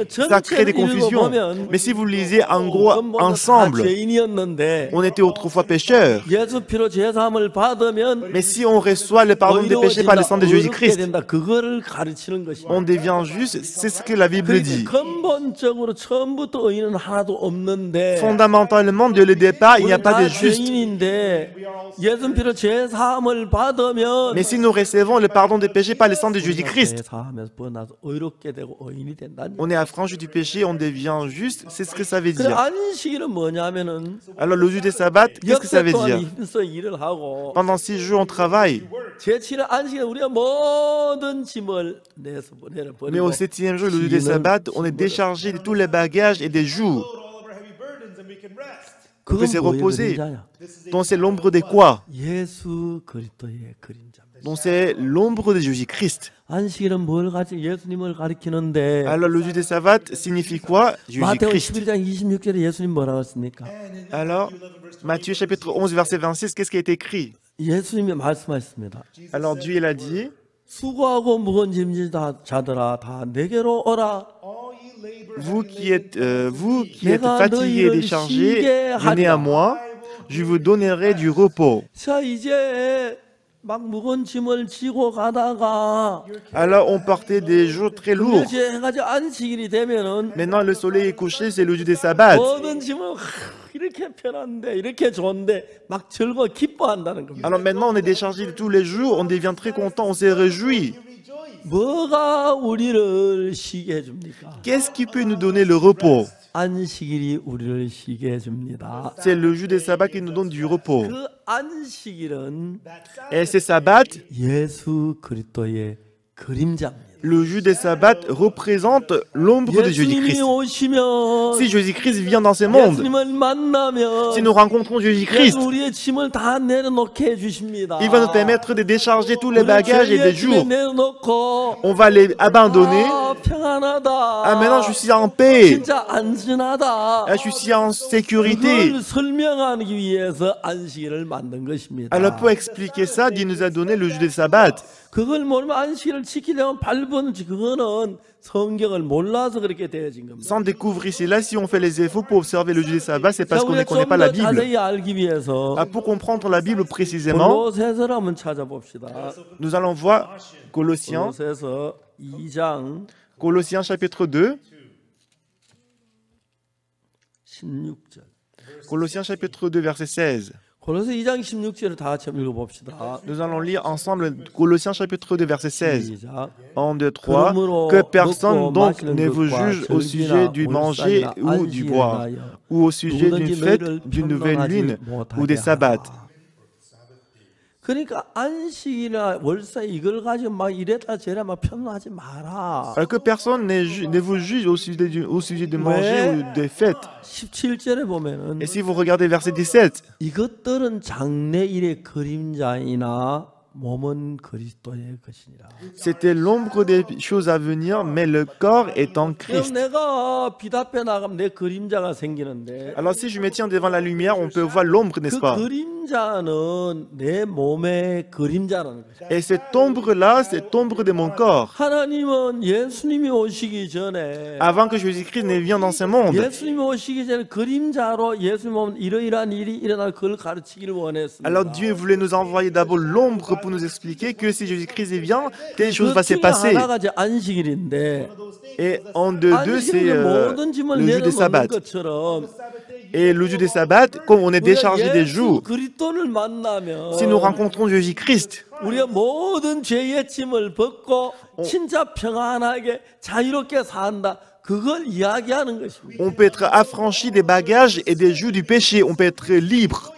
Ça crée des confusions. Mais si vous lisez en gros ensemble, 죄인이었는데 on était autrefois pécheurs. 예수 피로 죄 사함을 받으면 Mais si on reçoit le pardon des péchés par le sang de 의롭게 Jésus-Christ, 된다. 그거를 가르치는 것입니다. on devient juste. C'est ce que la Bible dit. 근본적으로 처음부터 의인은 하나도 없는데 Fondamentalement, dès le départ, il n'y a 우리는 pas 다 de justes. 죄인인데 예수 피로 죄 사함을 받으면 Mais si nous recevons le pardon des péchés par le sang de Jésus-Christ, 죄 사하면서 번나서 의롭게 되고 의인이 된다니. on est affranchi du péché, on devient juste. C'est ce que ça veut 그래 dire. 안식일은 뭐냐면은 Alors, le jour des sabbats, qu'est-ce que ça veut 역세 동안 dire? 힘써 일을 하고 Pendant 6 jours, on travaille. 제7일 안식일에 우리가 모든 짐을 내서 내려버리고 Mais au 7e jour, le jour des sabbats, on est déchargé de tous les bagages et des jours. all of our heavy burdens and we can rest. On peut se 그건 뭐의 reposer. 그림자야? Donc, c'est l'ombre de quoi? 예수 그리스도의 그림자입니다. Donc c'est l'ombre de Jésus-Christ. 안식일은 뭘 가지 예수님을 가리키는데 Alors le jour des sabbats signifie quoi? 마태복음 Jésus-Christ. 11장 26절에 예수님 뭐라고 했습니까? Alors, Matthieu chapitre 11, verset 26, qu'est-ce qui a été écrit? 예수님이 말씀하셨습니다. Alors Dieu, il a dit, 수고하고 무거운 짐진 자들아 다 내게로 오라. All ye labor vous qui êtes 내가 fatigués et 너희를 déchargés, 쉬게 venez à 하리라. moi, je vous donnerai du repos. 자 이제 막 무거운 짐을 지고 가다가 Alors on partait des jours très lourds. 금요일 해가지고 안식일이 되면은 Maintenant le soleil est couché, c'est le jour des sabbats. 모든 짐을 이렇게 편한데 이렇게 좋은데 막 즐거워 기뻐한다는 겁니다. Alors maintenant on est déchargé de tous les jours, on devient très content, on s'est réjoui. 뭐가 우리를 쉬게 해줍니까? Qu'est-ce qui peut nous donner le repos? 안식일이 우리를 쉬게 해줍니다. C'est le jour des sabbats qui nous donne du repos. 그 안식일은 Et ces sabbats, 예수 그리스도의 그림자입니다. le jour des sabbats représente l'ombre de 예수님이 Jésus-Christ. 오시면 Si Jésus-Christ vient dans ce monde, 예수님을 만나면 si nous rencontrons Jésus-Christ, 예수 우리의 짐을 다 내려놓게 해주십니다. il va nous permettre de décharger tous les bagages et des jours. 내려놓고 On va les abandonner. 아, 평안하다. Ah, maintenant je suis en paix. 진짜 안전하다. Ah, je suis en sécurité. 그걸 설명하기 위해서 안식일을 만든 것입니다. Alors pour expliquer ça, Dieu nous a donné le jour des sabbats. 그걸 모르면 안식일을 지키려면 발버둥치 그거는 성경을 몰라서 그렇게 되어진 겁니다. Sans découvrir cela, si on fait les efforts pour observer le jour des sabbats, c'est parce qu'on ne 우리가 connaît 좀 pas la 더 Bible. 자세히 알기 위해서 Ah, pour comprendre la Bible précisément, 골로새서를 한번 찾아봅시다. nous allons voir Colossiens, 골로새서 2장 Colossiens chapitre 2, 16절. Colossiens chapitre 2, verset 16. 골로새 2장 16절을 다 같이 한번 읽어봅시다. Nous allons lire ensemble Colossiens chapitre 2, verset 16. 시작. 1, 2, 3. Que personne donc ne vous juge au sujet du manger ou du boire, ou au sujet d'une fête, d'une nouvelle lune, ou des sabbats. 그러니까 안식이나 월사 이걸 가지고 막 이래다 저래 막 편하지 마라. Alors que personne ne vous juge au sujet de manger ou des fêtes. 17절에 보면은 Et si vous regardez verset 17, 이것들은 장래일의 그림자이나 몸은 그리스도의 것이니라. c'était l'ombre des choses à venir, mais le corps est en 그럼 Christ. 내가 빛 앞에 나가면 내 그림자가 생기는데 Alors si je me tiens devant la lumière, on peut voir l'ombre, n'est-ce 그 pas? 그림자는 내 몸의 그림자라는 거죠. Et cette ombre-là, cette ombre de mon corps. 하나님은 예수님이 오시기 전에 Avant que Jésus-Christ ne vienne dans ce monde, 예수님이 오시기 전에 그림자로 예수님은 이러이러한 일이 일어날 그걸 가르치기를 원했습니다. alors Dieu voulait nous envoyer d'abord l'ombre pour nous expliquer que si Jésus-Christ vient, telle chose va se 그 중에 passer. 하나가 이제 안식일인데 Et en deux, c'est 안식일은 모든 짐을 le jour des 내려놓는 sabbats. 것처럼 Et le jour des sabbats, comme on est déchargé des jours, 그리스도를 만나면 si nous rencontrons Jésus-Christ, 우리가 모든 죄의 짐을 벗고 진짜 평안하게 자유롭게 산다. 그걸 이야기하는 것입니다. on peut être affranchi des bagages et des jours du péché. On peut être libre.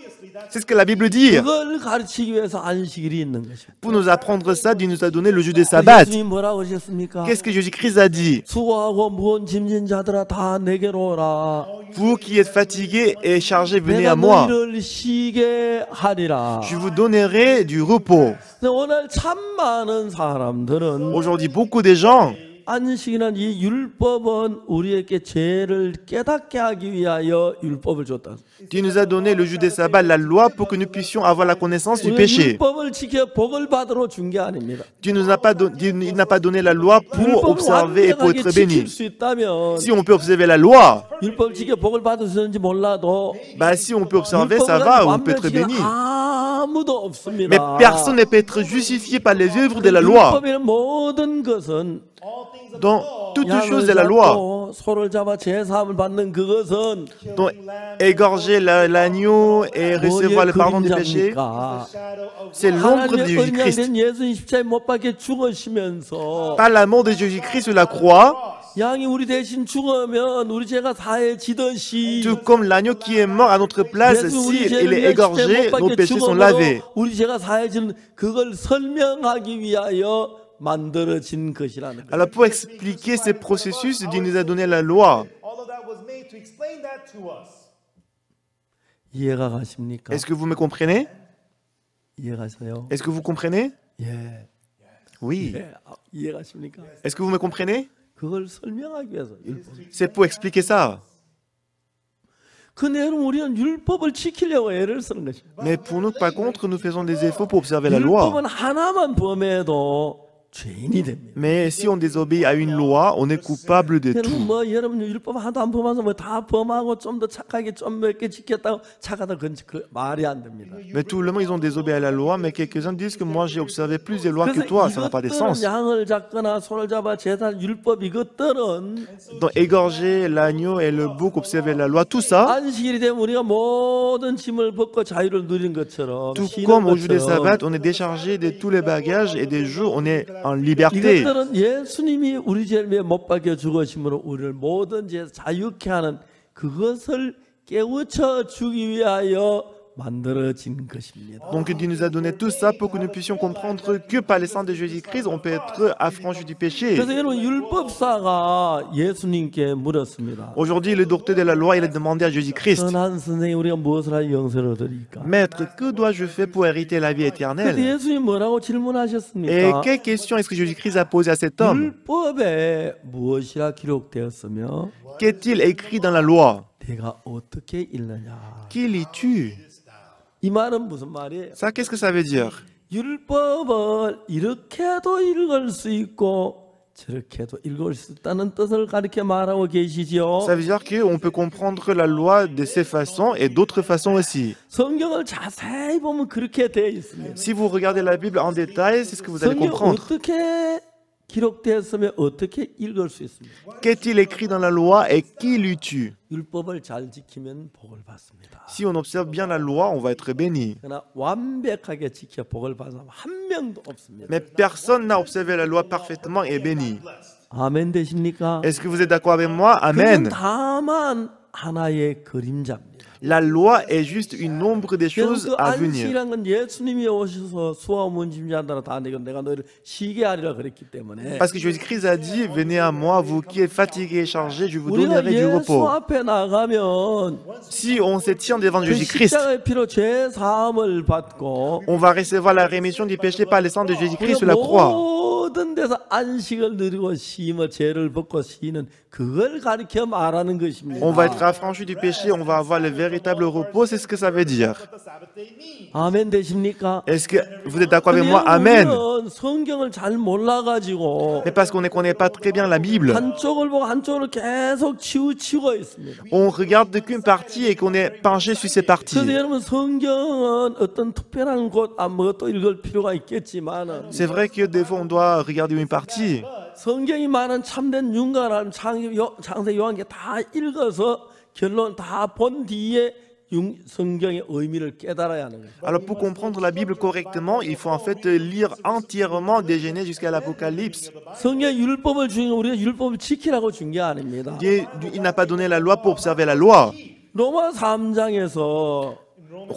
C'est ce que la Bible dit. 그걸 가르치기 위해서 안식일이 있는 것입니다. Pour nous apprendre ça, Dieu nous a donné le jour des sabbats. 예수님이 뭐라고 하셨습니까? Qu'est-ce que Jésus-Christ a dit? 수고하고 무거운 짐진 자들아 다 내게로 오라. Vous qui êtes fatigués et chargés, venez à 내가 moi. 너희를 쉬게 하리라. Je vous donnerai du repos. 근데 오늘 참 많은 사람들은 Aujourd'hui, beaucoup de gens, 안식이라는 이 율법은 우리에게 죄를 깨닫게 하기 위하여 율법을 줬다. Dieu nous a donné le jour des sabbats, la loi, pour que nous puissions avoir la connaissance du 우리가 péché. 율법을 지켜 복을 받으러 준 게 아닙니다. Dieu il n'a pas donné la loi pour 율법을 observer et pour 완벽하게 être béni. 지킬 수 있다면 Si on peut observer la loi, 율법을 지켜 복을 받으셨는지 몰라도 bah si on peut observer, ça 율법을 va, on peut être 완벽히 béni. 아무도 없습니다. Mais personne ne peut être justifié par les œuvres de la loi. 율법의 모든 것은 Dans toutes choses 양을 de la loi, 잡고 소를 잡아 제사함을 받는 그것은 dont égorger l'agneau et recevoir le 뭐의 pardon des péchés, 그림자입니까? c'est l'ombre de 하나님의 어린 양 Jésus-Christ. 된 예수님 십자가에 못 박혀 죽으시면서 Par l'amour de Jésus-Christ sur la croix, 양이 우리 대신 죽으면 우리 죄가 사해지듯이 tout comme l'agneau qui est mort à notre place, 예수 우리 s'il 죄를 est 위해 십자가에 égorgé, 못 nos 박혀 péchés sont 죽음으로 lavés. 우리 죄가 사해지는 그걸 설명하기 위하여 만들어진 것이라는 거예요. Alors pour expliquer ce processus, Dieu nous a donné la loi. All of that was made to explain that to us. 이해가 가십니까? Est-ce que vous me comprenez? 이해가세요? Est-ce que vous comprenez? 예. Oui. 예. 이해가십니까? Est-ce que vous me comprenez? 그걸 설명하기 위해서 율법. C'est pour expliquer ça. 근데 여러분 우리는 율법을 지키려고 애를 쓰는 것입니다. Mais pour nous, par contre, nous faisons des efforts pour observer la loi. 율법은 하나만 범해도 죄인이 됩니다. Mais si on désobéit à une loi, on est coupable de 여러분 tout. 여러분 율법 하나도 안 범해서 다 범하고 좀 더 착하게 좀 몇 개 지켰다고 착하다 그 말이 안 됩니다. Mais tout le monde, ils ont désobéi à la loi, mais quelques-uns disent que moi, j'ai observé plus de lois que 그래서 toi. Ça n'a pas de 이것들은 sens. 양을 잡거나 손을 잡아 제단 율법 이것들은 Donc, égorger l'agneau et le bouc, observer la loi, tout ça, 안식일이 되면 우리가 모든 짐을 벗고 자유를 누린 것처럼 tout 쉬는 comme au jour des 것처럼 sabbats, on est déchargé de tous les bagages et des jours, on est en liberté. 이것들은 예수님이 우리 죄를 위해 못 박혀 죽으심으로 우리를 모든 죄에서 자유케 하는 그것을 깨우쳐 주기 위하여 만들어진 것입니다. Donc Dieu nous a donné tout ça pour que nous puissions comprendre que par le sang de Jésus-Christ, on peut être affranchi du péché. 그래서 여러분 율법사가 예수님께 물었습니다. Aujourd'hui, le docteur de la loi, il a demandé à Jésus-Christ, 선한 선생님 우리가 무엇을 하여 영생을 얻으리까? Maître, que dois-je faire pour hériter la vie 그때 éternelle? 예수님 뭐라고 Et 질문하셨습니까? quelle question est-ce que Jésus-Christ a posée à cet homme? 율법에 무엇이라 기록되었으며 Qu'est-il écrit dans la loi? 내가 어떻게 읽느냐? Qui lis-tu? 이 말은 무슨 말이에요? Ça, qu'est-ce que ça veut dire? 율법을 이렇게도 읽을 수 있고 저렇게도 읽을 수 있다는 뜻을 가르쳐 말하고 계시죠. Ça veut dire qu'on peut comprendre la loi de ces façons et d'autres façons aussi. 성경을 자세히 보면 그렇게 되어 있습니다. Si vous regardez la Bible en détail, c'est ce que vous allez 성경 comprendre. 어떻게 기록되었으면 어떻게 읽을 수 있습니까? Qu'est-il écrit dans la loi et qui lis-tu? 율법을 잘 지키면 복을 받습니다. Si on observe bien la loi, on va être béni. 그러나 완벽하게 지켜 복을 받는 사람 한 명도 없습니다. Mais personne n'a observé la loi parfaitement et est béni. 아멘 되십니까? Est-ce que vous êtes d'accord avec moi? 그건 Amen. 다만 하나의 그림자입니다. La loi est juste une ombre des choses 그 à venir. 안식이란 건 예수님이 오셔서 수와 문짐자들아 다 내가 너희를 쉬게 하리라 그랬기 때문에 Parce que Jésus-Christ a dit, venez à moi, vous qui êtes fatigués et chargés, je vous 우리가 donnerai du 예수 repos. 앞에 나가면 Si on se tient devant 그 Jésus-Christ, 십자가의 피로 죄 사함을 받고 on va recevoir la rémission du péché par le sang de Jésus-Christ sur 우리가 la croix. 모든 데서 안식을 누리고 쉼을 죄를 벗고 쉬는 그걸 가리켜 말하는 것입니다. On va être affranchi du péché, on va avoir le véritable repos, c'est ce que ça veut dire. What the Sabbath day means. 아멘 되십니까? Est-ce que vous êtes d'accord avec 근데 moi? Amen. 우리는 성경을 잘 몰라가지고 Mais parce qu'on ne connaît pas très bien la Bible, 한쪽을 보고 한쪽으로 계속 치우치고 있습니다. on regarde qu'une partie et qu'on est penché sur ces parties. 그래서 여러분 성경은 어떤 특별한 곳 아무것도 읽을 필요가 있겠지만은 C'est vrai que des fois on doit regarder une partie, 성경이 말한 참된 윤가라는 창세 요한계 다 읽어서 결론 다 본 뒤에 성경의 의미를 깨달아야 하는 거예요. alors pour comprendre la Bible correctement, il faut en fait lire entièrement des Genèse jusqu'à l'Apocalypse. 성경 율법을 주인 우리가 율법을 지키라고 준 게 아닙니다. Dieu, il n'a pas donné la loi pour observer la loi. 로마 3장에서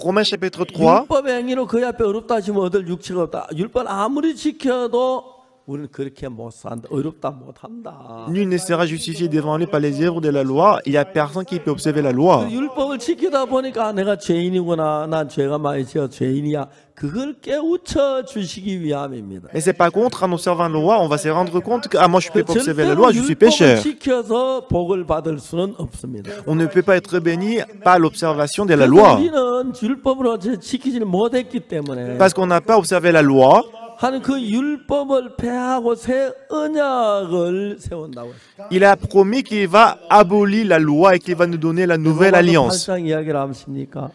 Romains chapitre 3, 율법의 행위로 그 앞에 어렵다 하시면 얻을 육체가 없다. 율법 아무리 지켜도 우리는 그렇게 못 산다. 어렵다 못 한다. nul ne sera justifié devant lui par les œuvres de la loi. Il n'y a personne qui peut observer la loi. 율법을 지키다 보니까 내가 죄인이구나. 난 죄가 많이 지어 죄인이야. 그걸 깨우쳐 주시기 위함입니다. Mais c'est pas contre, en observant la loi, on va se rendre compte que moi je peux pas observer la 절대로 loi, je suis 율법을 pécheur. 지켜서 복을 받을 수는 없습니다. On ne peut pas être béni par l'observation de la 그래서 loi. 우리는 율법으로 지키지를 못했기 때문에 Parce qu'on n'a pas observé la loi, 하는 그 율법을 폐하고 새 언약을 세운다고 했어요. il a promis qu'il va abolir la loi et qu'il va nous donner la nouvelle alliance. 8장 이야기를 아십니까?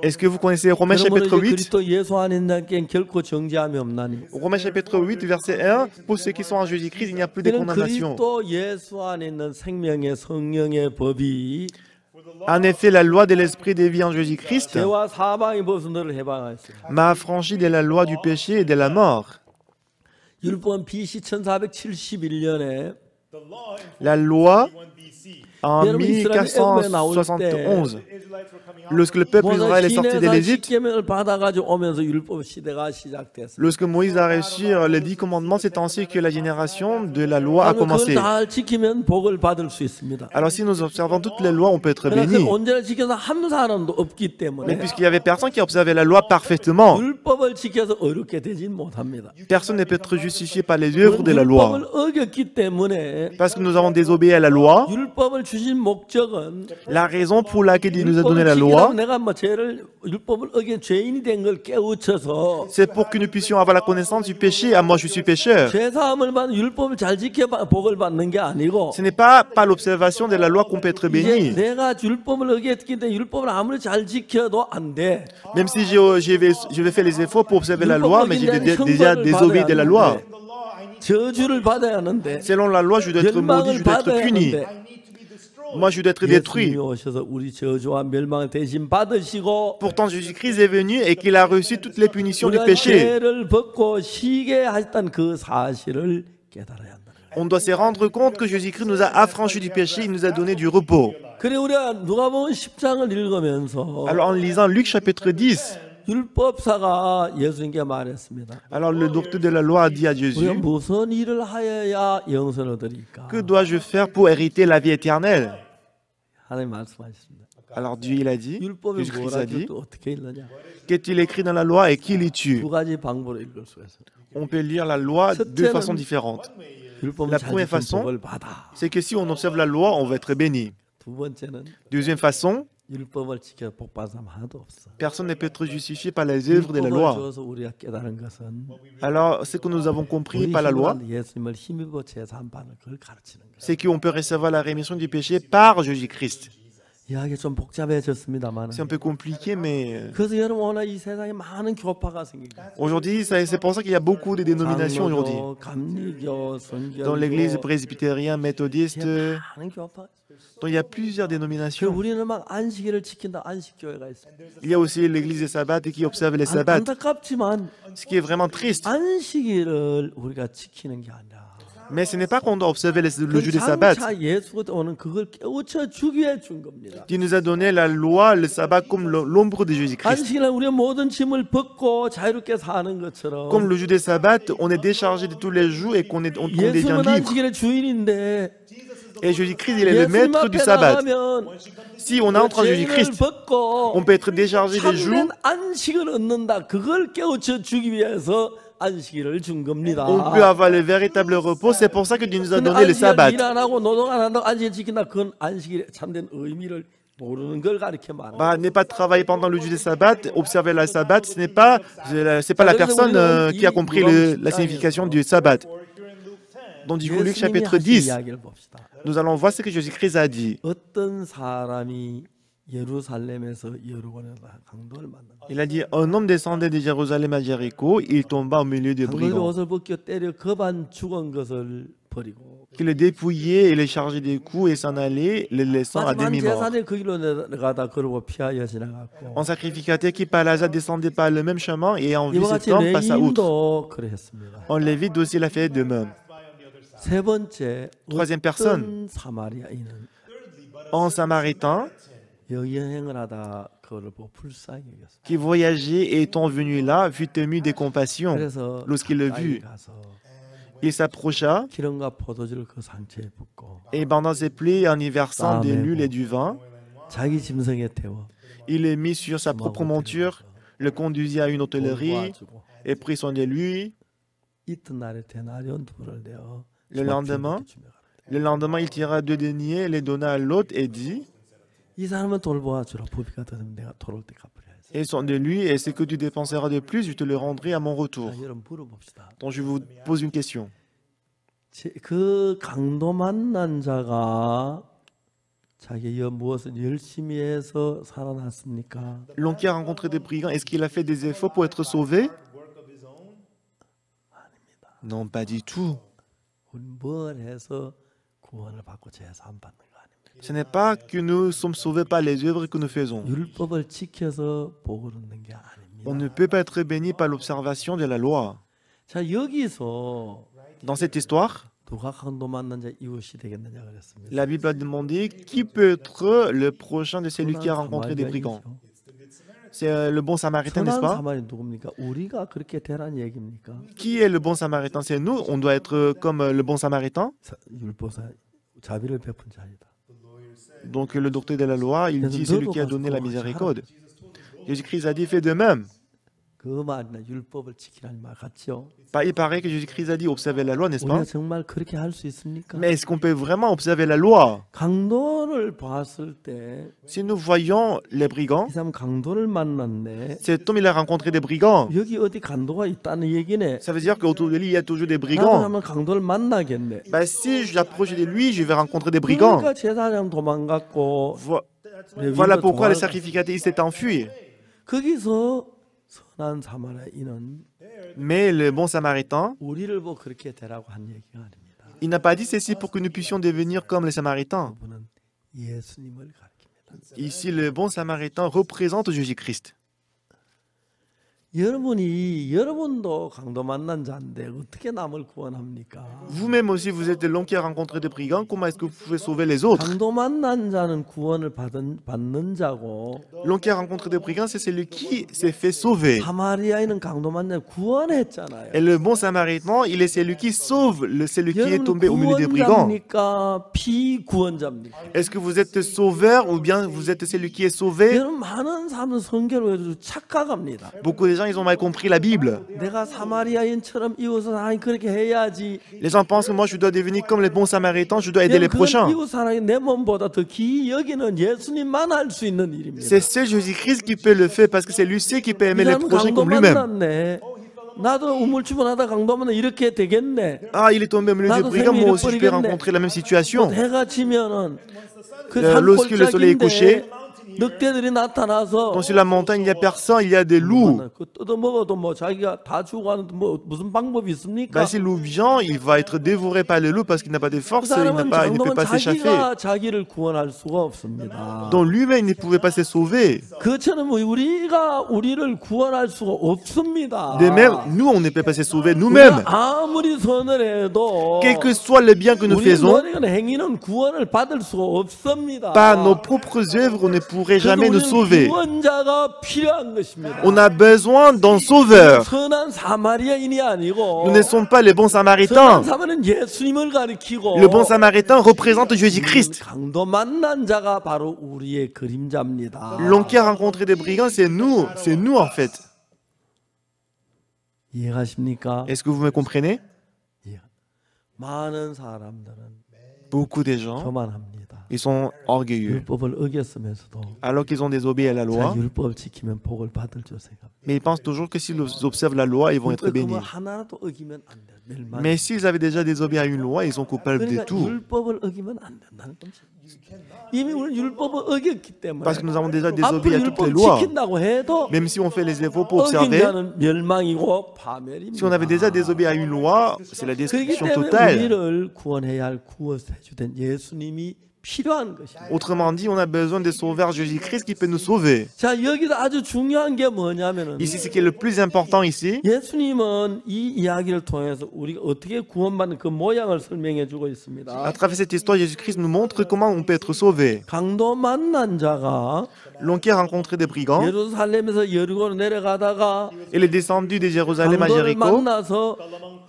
Est-ce que vous connaissez Romains 그러므로 chapitre 이제 8? 그리스도 예수 안에 있는 자에겐 결코 정죄함이 없나니. Romains chapitre 8, verset 1. Pour ceux qui sont en Jésus-Christ, il n'y a plus de 이는 condamnation. 그리스도 예수 안에 있는 생명의 성령의 법이 En effet, la loi de l'esprit de vie en Jésus-Christ 죄와 사망의 법에서 너를 해방하였어요. m'a affranchi de la loi du péché et de la mort. 율법은 BC 1471년에 The law in La loi 41 BC En 여러분, 이스라엘 애굽에 나올 때 1471, lorsque le peuple d'Israël est sorti de l'Égypte, 십계명을 받아가지고 오면서 율법 시대가 시작됐어요. lorsque Moïse a reçu les 10 commandements, c'est ainsi que la génération de la loi a 그걸 commencé. 잘 지키면 복을 받을 수 있습니다. Alors si nous observons toutes les lois, on peut être 그러나 그 béni. 온전히 지켜서 한 사람도 없기 Mais 때문에 puisqu'il n'y avait personne qui observait la loi parfaitement, 율법을 지켜서 의롭게 되진 못합니다. personne ne peut être justifié par les œuvres de la loi. 율법을 어겼기 때문에 Parce que nous avons désobéi à la loi, 율법을 주신 목적은 la raison pour laquelle il nous a donné 율법을 la 지키라고 loi, 내가 뭐 죄를 율법을 어긴 죄인이 된 걸 깨우쳐서 c'est pour que nous puissions avoir la connaissance du péché. Ah, moi je suis pécheur. 죄 사함을 받는 율법을 잘 지켜 복을 받는 게 아니고 Ce n'est pas par l'observation de la loi qu'on peut être 이제 béni. 내가 율법을 어겼기 때문에 율법을 아무리 잘 지켜도 안 돼. Même si je vais faire les efforts pour observer la loi, mais j'ai déjà désobéi de la loi. 저주를 받아야 하는데 Selon la loi, je dois être maudit, je dois être puni. Moi, je dois être détruit. 예수님이 오셔서 우리 저주와 멸망을 대신 받으시고 Pourtant, Jésus-Christ est venu et qu'il a reçu toutes les punitions du 우리가 péché. 죄를 벗고 쉬게 하셨다는 그 사실을 깨달아야 한다. On doit se rendre compte que Jésus-Christ nous a affranchis du péché, il nous a donné du repos. 그래 우리가 누가복음 10장을 읽으면서 Alors, en lisant Luc chapitre 10, 율법사가 예수님께 말했습니다. alors le docteur de la loi a dit à 우리가 Jésus, 무슨 일을 하여야 영생을 얻으리까? que dois-je faire pour hériter la vie éternelle? 하나님 말씀하셨습니다. Alors Dieu, il a dit, 율법이 Jésus-Christ a 뭐라 dit, 또 어떻게 읽느냐? qu'est-il écrit dans la loi et qui les tue? 두 가지 방법으로 읽을 수가 있어요. On peut lire la loi de deux façons différentes. 율법을 La 잘 première 지키면 façon, 복을 받아. c'est que si on observe la loi, on va être béni. 두 번째는 Deuxième façon, 율법을 지켜 복 받은 사람 하나도 없어. personne ne peut être justifié par les œuvres de la 율법을 loi. 주어서 우리가 깨달은 것은 Alors, ce que nous avons compris 우리 par la loi, 힘으로 예수님을 힘입어 제사함 받는 걸 가르치는 거예요. c'est qu'on peut recevoir la rémission du péché par Jésus-Christ. 이야기 좀 복잡해졌습니다만. C'est un peu compliqué, mais 그래서 여러분 오늘 이 세상에 많은 교파가 생깁니다. aujourd'hui, c'est pour ça qu'il y a beaucoup de dénominations aujourd'hui. 장로교, 감리교, 선교교, Dans l'église presbytérienne, méthodiste, 많은 교파. donc il y a plusieurs 그 dénominations. 우리는 막 안식일을 지킨다 안식교회가 있습니다. Il y a aussi l'église des sabbats qui observe les sabbats. 안타깝지만 Ce qui est vraiment triste. 안식일을 우리가 지키는 게 아니라 Mais ce n'est pas qu'on doit observer le 그 jour des sabbats. 장차 예수가 오는 그걸 깨우쳐 주기 위해 준 겁니다. Qui nous a donné la loi, le sabbat comme l'ombre de Jésus-Christ. 안식일은 우리의 모든 짐을 벗고 자유롭게 사는 것처럼 Comme le jour des sabbats, on est déchargé de tous les jours et qu'on devient 예수님은 libre. 안식일의 주인인데 Et Jésus-Christ, il est le 예수님 maître du 앞에 sabbat. 나가면 Si on entre en 죄인을 Jésus-Christ, 벗고 on peut être déchargé des jours. 참된 안식을 얻는다. 그걸 깨우쳐 주기 위해서 안식일을 준 겁니다. On peut avoir le véritable repos. C'est pour ça que Dieu nous a 근데 donné le 안식일 sabbat. 일 안 하고 노동 안 한다고 안식일 지킨다. 그건 안식일의 참된 의미를 모르는 걸 가르쳐 말합니다. Bah, ne pas travailler pendant le jour des sabbats, observer la sabbat, ce n'est pas, c'est pas la personne qui a compris la signification du sabbat. Donc du coup, Luc 예수님이 chapitre 하신 10, 이야기를 봅시다. nous allons voir ce que Jésus-Christ a dit. 어떤 사람이 예루살렘에서 여루고네로 강도를 만났다. Il a dit, un homme descendait de Jérusalem à Jéricho, il tomba au milieu des 강도들이 brigands, 옷을 벗겨 때려 거반 죽은 것을 버리고 qui le dépouillait et le chargeait des coups et s'en allait, le laissant à 마지막 demi-mort. 제사장이 그 길로 내려가다 그러고 피하여 지나갔고 Un sacrificateur qui par hasard descendait par le même chemin et en vue 이와 cet 같이 homme passa outre. 레인도 그랬습니다. Un lévite aussi l'a fait de même. 세 번째 Troisième 어떤 personne. 사마리아인은 Un samaritain 여행을 하다 그를 보고 불쌍히 여겼습니다. qui voyageait et étant venu là fut ému de compassion. 그래서 Lorsqu'il le 가까이 vit, 가서 il s'approcha 기름과 포도주를 그 상처에 붓고 et bandant ses plaies en y versant de l'huile et du vin, 자기 짐승에 태워 il le mit sur sa propre monture, le conduisit à une hôtellerie 도와주고 et prit soin de lui. 이튿날에 데나리온 돌을 내어 Le lendemain, il tira 2 deniers, les donna à l'autre et dit, 이 사람은 돌보아주라 부비가 되면 내가 돌올 때 갚으려 했어. et soin de lui, et ce que tu dépenseras de plus, je te le rendrai à mon retour. 자, 여러분 물어봅시다. Donc je vous pose une question. 그 강도 만난 자가 자기의 무엇을 열심히 해서 살아났습니까? L'homme qui a rencontré des brigands, est-ce qu'il a fait des efforts pour être sauvé? Non, pas du tout. 우리 뭘 해서 구원을 받고 제사함 받는 거 아닙니다. Ce n'est pas que nous sommes sauvés par les œuvres que nous faisons. 율법을 지켜서 복을 얻는 게 아닙니다. On ne peut pas être béni par l'observation de la loi. 자, 여기서 Dans cette histoire, 누가 강도 만난 자 이웃이 되겠느냐 그랬습니다. La Bible a demandé qui peut être le prochain de celui qui a rencontré des brigands. C'est le bon samaritain, n'est-ce 선한 pas? 사마리 누굽니까? 우리가 그렇게 되란 얘기입니까? Qui est le bon samaritain? C'est nous, on doit être comme le bon samaritain. 율법사 자비를 베푼 자이다. Donc le docteur de la loi, il dit celui qui a donné la miséricorde. Jésus-Christ a dit fais de même. 그 말이나 율법을 지키라는 말 같죠? Il paraît que Jésus-Christ a dit observer la loi, n'est-ce pas? 우리가 정말 그렇게 할 수 있습니까? Mais est-ce qu'on peut vraiment observer la loi? 강도를 봤을 때 이 Si nous voyons les brigands, 사람 강도를 만났네. cet homme il a rencontré des brigands. 여기 어디 강도가 있다는 얘기네. Ça veut dire qu'autour de lui il y a toujours des 나도 brigands. 하면 강도를 만나겠네. Si j'approche de lui, je vais rencontrer des brigands. 그러니까 제사장 도망갔고 Voilà 레위인도 pourquoi le 도망- sacrificateur s'est enfui. 거기서 선한 사마리아인은 Mais le bon samaritain, 우리를 보고 그렇게 되라고 한 얘기가 아닙니다. il n'a pas dit ceci pour que nous puissions devenir comme les samaritains. 그분은 예수님을 가리킵니다. Ici, le bon samaritain représente Jésus-Christ. 여러분도 강도 만난 자인데 어떻게 남을 구원합니까? Vous-même aussi, vous êtes l'homme qui a rencontré des brigands. Comment est-ce que vous pouvez sauver les autres? 강도 만난 자는 구원을 받는 자고 L'homme qui a rencontré des brigands, c'est celui qui s'est fait sauver. 사마리아인은 강도 만난 자 구원했잖아요. Et le bon samaritain, il est celui qui sauve celui qui est tombé au milieu des brigands. 구원자입니까? 비구원자입니까? Est-ce que vous êtes sauveur ou bien vous êtes celui qui est sauvé? 여러분 많은 사람은 성경을 착각합니다. Beaucoup de gens, ils ont mal compris la Bible. 내가 사마리아인처럼 이웃을 사랑이 그렇게 해야지. Les gens pensent que moi, je dois devenir comme les bons samaritains, je dois aider les 그건 prochains. 이웃 사랑이 내 몸보다 더 귀히 여기는 예수님만 할 수 있는 일입니다. C'est seul Jésus-Christ qui peut le faire parce que c'est lui seul qui peut aimer 이 les 사람은 prochains 강도 comme lui-même. 만났네. 나도 우물쭈물하다 강도 만나 이렇게 되겠네. Ah, il est tombé au milieu des brigands, moi aussi je peux rencontrer la même situation. 해가 지면은 그 Lorsque le soleil est couché, 산골짜기인데 늑대들이 나타나서 quand sur la montagne, il n'y a personne, il y a des loups. 그 뜯어먹어도 뭐 자기가 다 죽어가는데 뭐 무슨 방법이 있습니까? Si le loup vient, il va être dévoré par le loup parce qu'il n'a pas de 그 force, il 사람은 ne peut pas s'échapper. 자기가 자기를 구원할 수가 없습니다. Donc lui-même, il ne pouvait pas se sauver. 그처럼 우리가 우리를 구원할 수가 없습니다. De même, nous, on ne peut pas se sauver nous-mêmes. 우리가 아무리 선을 해도 Quel que soit le bien que nous 우리 faisons, 노력은 행위는 구원을 받을 수가 없습니다. par nos propres œuvres, on ne pourrait jamais nous sauver. 구원자가 필요한 것입니다. On a besoin d'un sauveur. 선한 사마리아인이 아니고 Nous ne sommes pas les bons 선한 samaritains. 사마리아는 예수님을 가리키고 Le bon samaritain représente Jésus-Christ. 강도 만난 자가 바로 우리의 그림자입니다. L'homme qui a rencontré des brigands, c'est nous en fait. 이해가십니까? Est-ce que vous me comprenez? 예. 많은 사람들은 Beaucoup de gens, 교만합니다. ils sont orgueilleux. 율법을 어겼으면서도 Alors qu'ils ont désobéi à la loi, 자 율법을 지키면 복을 받을 줄 생각. mais ils pensent toujours que s'ils observent la loi, ils vont être bénis. 그러면 하나라도 어기면 안 돼. 멸망. Mais s'ils avaient déjà désobéi à une loi, ils sont coupables de 그러니까 tout. 율법을 어기면 안 된다는 거지. 이미 우리는 율법을 어겼기 때문에 Parce que nous avons déjà 앞으로 désobéi à toutes les 율법 lois. 지킨다고 해도 Même si on fait les efforts pour 어긴 observer, 자는 멸망이고 파멸입니다. si on avait déjà désobéi à une loi, c'est la 그렇기 destruction 때문에 totale. 우리를 구원해야 할 구원해 주된 예수님이 필요한 것입니다. Autrement dit, on a besoin de sauveur Jésus-Christ qui peut nous sauver. 자 여기서 아주 중요한 게 뭐냐면은 Ici, ce qui est le plus important ici, 예수님은 이 이야기를 통해서 우리가 어떻게 구원받는 그 모양을 설명해 주고 à 있습니다. travers cette histoire, Jésus-Christ nous montre comment on peut être sauvé. 강도 만난 자가 L'homme qui a rencontré des brigands, 예루살렘에서 여리고로 내려가다가 il est descendu de Jérusalem à 강도를 Jéricho, 만나서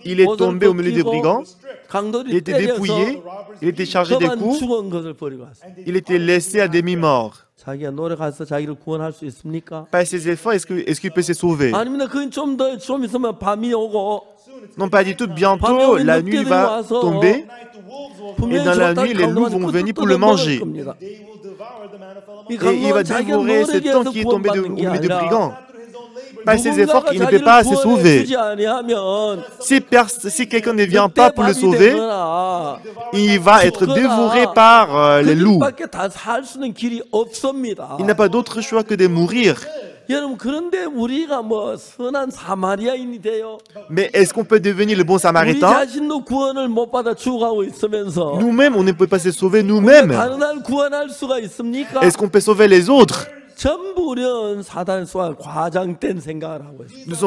il est 옷을 tombé au milieu des brigands, il 강도를 était 때려서 dépouillé, il était chargé des 그만 coups, 죽은 것을 버리고 왔습니다. il était laissé à demi-mort. 자기가 노력해서 자기를 구원할 수 있습니까? Par ses efforts, est-ce qu'il peut se sauver? 아닙니다. 그건 좀 있으면 밤이 오고 Non, pas du tout. Bientôt, la nuit va tomber et dans la nuit, les loups vont venir pour le manger. Et il va dévorer cet homme qui est tombé au milieu des brigands. Par ses efforts, il ne peut pas se sauver. Si quelqu'un ne vient pas pour le sauver, il va être dévoré par les loups. Il n'a pas d'autre choix que de mourir. 여러분 그런데 우리가 뭐 선한 사마리아인이 돼요? Mais est-ce qu'on peut devenir le bon 우리 samaritain? 자신도 구원을 못 받아 죽어가고 있으면서 Nous-mêmes, on ne peut pas se sauver nous-mêmes. 다른 날 구원할 수가 있습니까? Est-ce qu'on peut sauver les autres? 전부 우리는 사단의 쏘아 과장된 생각을 하고 있습니다. Nous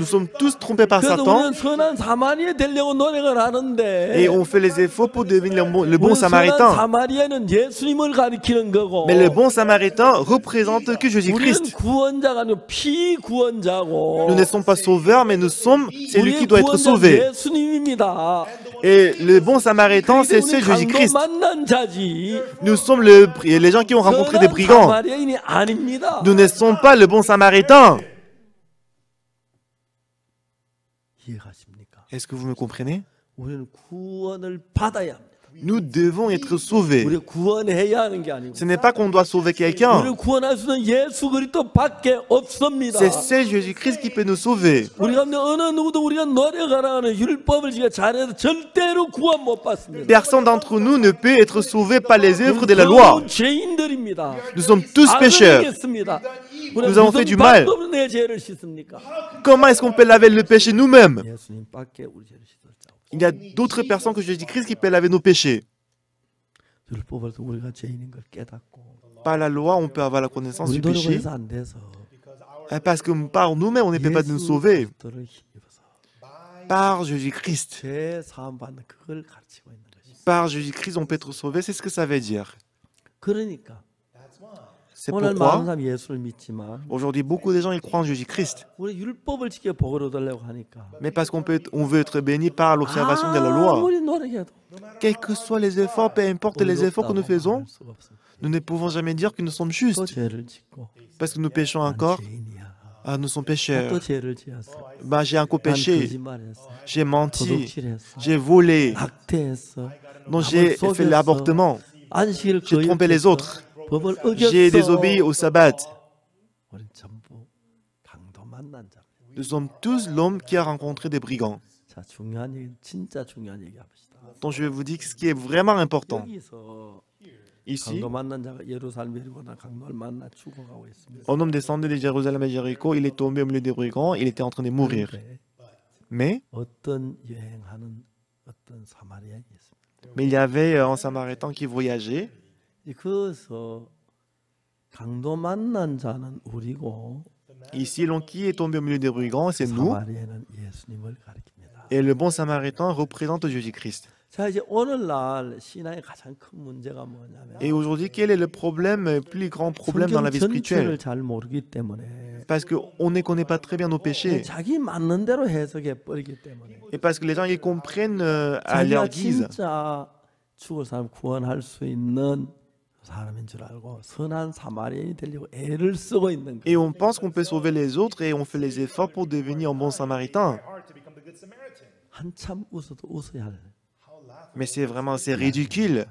sommes tous trompés par 그래서 Satan 우리는 선한 사마리아 되려고 노력을 하는데 et on fait les efforts pour devenir le bon 우리는 선한 samaritain. 사마리아는 예수님을 가리키는 거고 Mais le bon samaritain représente que 우리는 Jésus-Christ. 구원자가 아니고 피구원자고 Nous ne sommes pas sauveurs, mais nous sommes celui 우리의 qui doit être 구원자는 sauvé. 예수님입니다. Et le bon samaritain, c'est 우리 ce 강도 Jésus-Christ. 만난 자지 Nous sommes les gens qui ont rencontré des 선한 brigands. 사마리아인이 아닙니다. Nous ne sommes pas le bon samaritain. 이해가십니까? Est-ce que vous me comprenez? 우리는 구원을 받아야 합니다. Nous devons être sauvés. 우리 구원해야 하는 게 아니고 Ce n'est pas qu'on doit sauver quelqu'un. 우리를 구원할 수 있는 예수 그리스도밖에 없습니다. C'est seul Jésus-Christ qui peut nous sauver. 우리 가운데 어느 누구도 우리가 노력하라는 율법을 지가 잘해서 절대로 구원 못 받습니다. Personne d'entre nous ne peut être sauvé par les œuvres de la loi. 죄인들입니다. Nous sommes tous pécheurs. Nous avons fait du mal. 내 죄를 씻습니까? Comment est-ce qu'on peut laver le péché nous-mêmes? 예수님밖에 우리 죄를 씻을 자 없습니다. Il y a d'autres personnes que Jésus-Christ qui peuvent laver nos péchés. 율법을 통해 우리가 죄인인 걸 깨닫고 Par la loi, on peut avoir la connaissance 우리 du péché. 노력해서 안 돼서 Parce que par nous-mêmes, on ne peut pas nous sauver. 그리스도를 힘입어서 Par Jésus-Christ. 죄 사함 받는 그걸 가르치고 있는 것입니다. Par Jésus-Christ, on peut être sauvé. C'est ce que ça veut dire. 그러니까 C'est 오늘 많은 pourquoi, 사람이 예수를 믿지만 aujourd'hui, beaucoup de gens ils croient en Jésus-Christ. 우리 율법을 지켜 복을 얻으려고 하니까 Mais parce on veut être béni par l'observation de la loi. 아무리 노력해도 Quels que soient les efforts, peu importe les efforts que nous faisons, 할 수가 없습니다. nous ne pouvons jamais dire que nous sommes 또 justes. 죄를 짓고 Parce que nous péchons 난 encore. 죄인이야. Ah, nous sommes 또 pécheurs. 죄를 지었어. Bah, j'ai encore 난 péché. 거짓말했어. J'ai menti. 도둑질했어. J'ai volé. 낙태했어. Non, j'ai fait l'avortement. 안식일 J'ai trompé les autres. 법을 J'ai 어겼어. désobéi au sabbat. 우린 전부 강도 만난 자. Nous sommes tous l'homme qui a rencontré des brigands. 자, 중요한 얘기, 진짜 중요한 얘기 합시다. Donc je vais vous dire ce qui est vraiment important. 여기서 Ici, 강도 만난 자가 예루살렘에 이르거나 강도를 만나 죽어가고 있습니다. un homme descendait de Jérusalem à Jéricho, il est tombé au milieu des brigands, il était en train de mourir. 그런데 Mais 어떤 여행하는 어떤 사마리아인이 있습니다. il y avait un samaritain qui voyageait. 거기서 강도 만난 자는 우리고 Ici, l'homme qui est tombé au milieu des brigands, c'est nous. 사마리아는 예수님을 가리킵니다. Et le bon samaritain représente Jésus-Christ. 자, 이제 오늘날 신앙의 가장 큰 문제가 뭐냐면 Et aujourd'hui, quel est le problème, le plus grand problème dans la vie 성경 전체를 spirituelle? 잘 모르기 때문에 Parce qu'on ne connaît pas très bien nos péchés. 자기 맞는 대로 해석해 버리기 때문에 Et parce que les gens, ils comprennent à 자기가 leur guise. 진짜 죽을 사람 구원할 수 있는 사람인 줄 알고 선한 사마리아인이 되려고 애를 쓰고 있는 거예요. Et on pense qu'on peut sauver les autres et on fait les efforts pour devenir un bon samaritain. hard to become the good Samaritan. 한참 웃어도 웃어야 할. Mais c'est ridicule.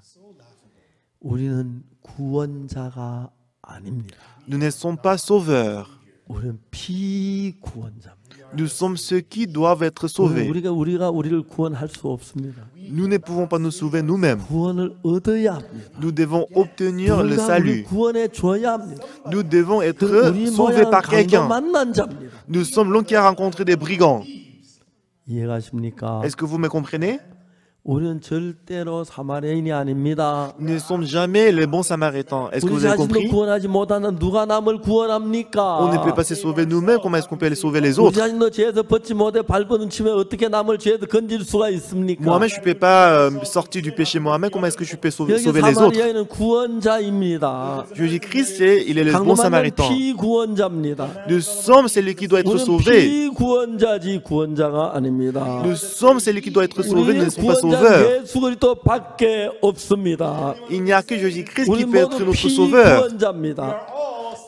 우리는 구원자가 아닙니다. Nous ne sommes pas sauveurs. 우리는 피구원자입니다. Nous sommes ceux qui doivent être sauvés. 우리가 우리를 구원할 수 없습니다. Nous ne pouvons pas nous sauver nous-mêmes. 구원을 얻어야 합니다. Nous devons obtenir le 누군가 우리 salut. 구원해 줘야 합니다. Nous devons 그 être 우리 sauvés 모양 par 강도 quelqu'un. 만난 자입니다. Nous sommes l'homme qui a rencontré des brigands. 이해가십니까? Est-ce que vous me comprenez? 우리는 절대로 사마리아인이 아닙니다. Nous ne sommes jamais le bon samaritain. Est-ce que 우리 vous avez 자신도 compris? 구원하지 못하는 누가 남을 구원합니까? On ne peut pas se sauver nous-mêmes. Comment est-ce qu'on peut aller sauver les 우리 autres? 자신도 죄에서 벗지 못해 발버둥 치면 어떻게 남을 죄에서 건질 수가 있습니까? Moi-même, je ne peux pas sortir du péché moi-même. Comment est-ce que je peux sauver 여기 les autres? 사마리아인은 구원자입니다. Jésus-Christ, il est le bon 강도 만난 samaritain. 피구원자입니다. Nous sommes celui qui doit être 우리는 sauvé. 피구원자지 구원자가 아닙니다. Nous sommes celui qui doit être sauvé. Nous ne 우리의 sommes pas 구원자는 sauveurs. 예수 그리스도밖에 없습니다. Il n'y a que Jésus-Christ 우리 qui peut être 모두 notre sauveur. 피구원자입니다.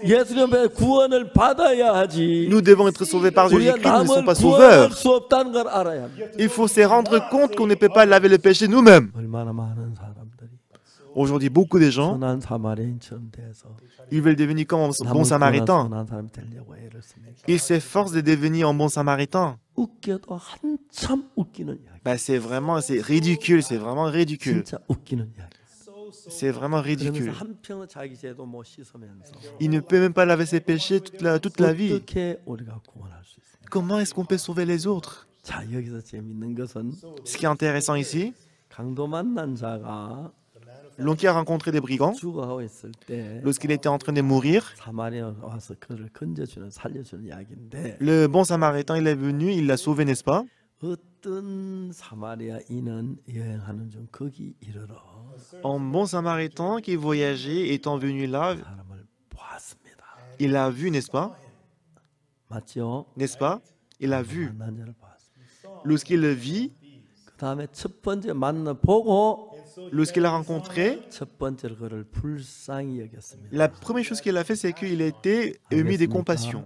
예수님의 구원을 받아야 하지. Nous devons être sauvés par 우리가 Jésus-Christ. Nous ne sommes 남을 pas 구원할 sauveurs. 수 없다는 걸 알아야 합니다. Il faut se rendre compte qu'on ne peut pas laver le péché nous-mêmes. 얼마나 많은 사람들이 Aujourd'hui, beaucoup de gens, 선한 사마리아인처럼 돼서 ils veulent devenir comme un 남을 bon 구원한 samaritain. 선한 사람이 되려고 애를 씁니다. Ils s'efforcent de devenir un bon samaritain. 웃겨도 한참 웃기는 이야기. C'est ridicule, c'est vraiment ridicule. 진짜 웃기는 이야기. C'est vraiment 그러면서 ridicule. 한평은 자기 죄도 못 씻으면서 Il ne peut même pas laver ses péchés toute la vie. 어떻게 우리가 구원할 수 있습니까? Comment est-ce qu'on peut sauver les autres? 자, 여기서 재밌는 것은 Ce qui est intéressant ici, 강도 만난 자가 L'homme qui a rencontré des brigands, 죽어가고 있을 때 lorsqu'il était en train de mourir, 사마리아 와서 그를 건져주는 살려주는 이야기인데 le bon samaritain, il est venu, il l'a sauvé, n'est-ce pas? 어떤 사마리아인은 여행하는 중 거기 이르러 Un bon samaritain qui voyageait, étant venu là, 사람을 보았습니다. il a vu, n'est-ce pas? 맞죠? N'est-ce pas? Il a vu. 만난 자를 보았습니다. Lorsqu'il le vit, 그 다음에 첫 번째 만나 보고 lorsqu'il l'a rencontré, 첫 번째로 그를 불쌍히 여겼습니다. la première chose qu'il a fait, c'est qu'il était ému de compassion.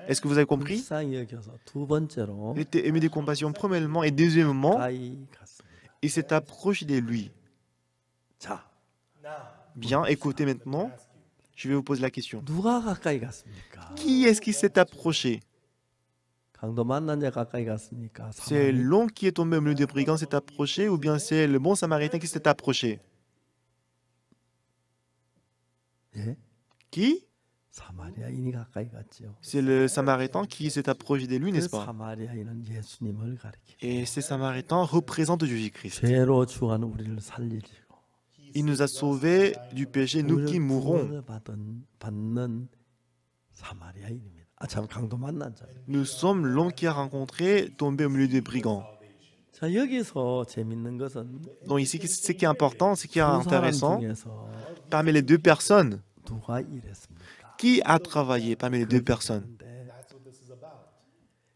Est-ce que vous avez compris? 불쌍히 여겨서 두 번째로 Il était ému de compassion, premièrement, et deuxièmement, 가까이 갔습니다. il s'est approché de lui. 자, Bien, écoutez maintenant, je vais vous poser la question. 누가 가까이 갔습니까? Qui est-ce qui s'est approché? 강도 만난 자 가까이 갔습니까? C'est l'homme qui est tombé au milieu des brigands s'est approché ou bien c'est le bon samaritain qui s'est approché? 예? Qui? 사마리아인이 가까이 갔죠. C'est le samaritain qui s'est approché de lui, 그 n'est-ce pas? 사마리아인은 예수님을 가리킵니다. Et ces samaritains représentent Jésus-Christ. 죄로 죽어가는 우리를 살리시고 Il nous a sauvés du péché, nous qui mourons. 구원을 받는 사마리아인입니다. 참 강도 만난 자. Nous sommes l'homme qui a rencontré, tombé au milieu des brigands. 자 여기서 재밌는 것은 Donc ici, ce qui est important, ce qui est 두 사람 intéressant, 중에서 parmi les deux personnes, 누가 일했습니까? qui a travaillé parmi les deux personnes? 근데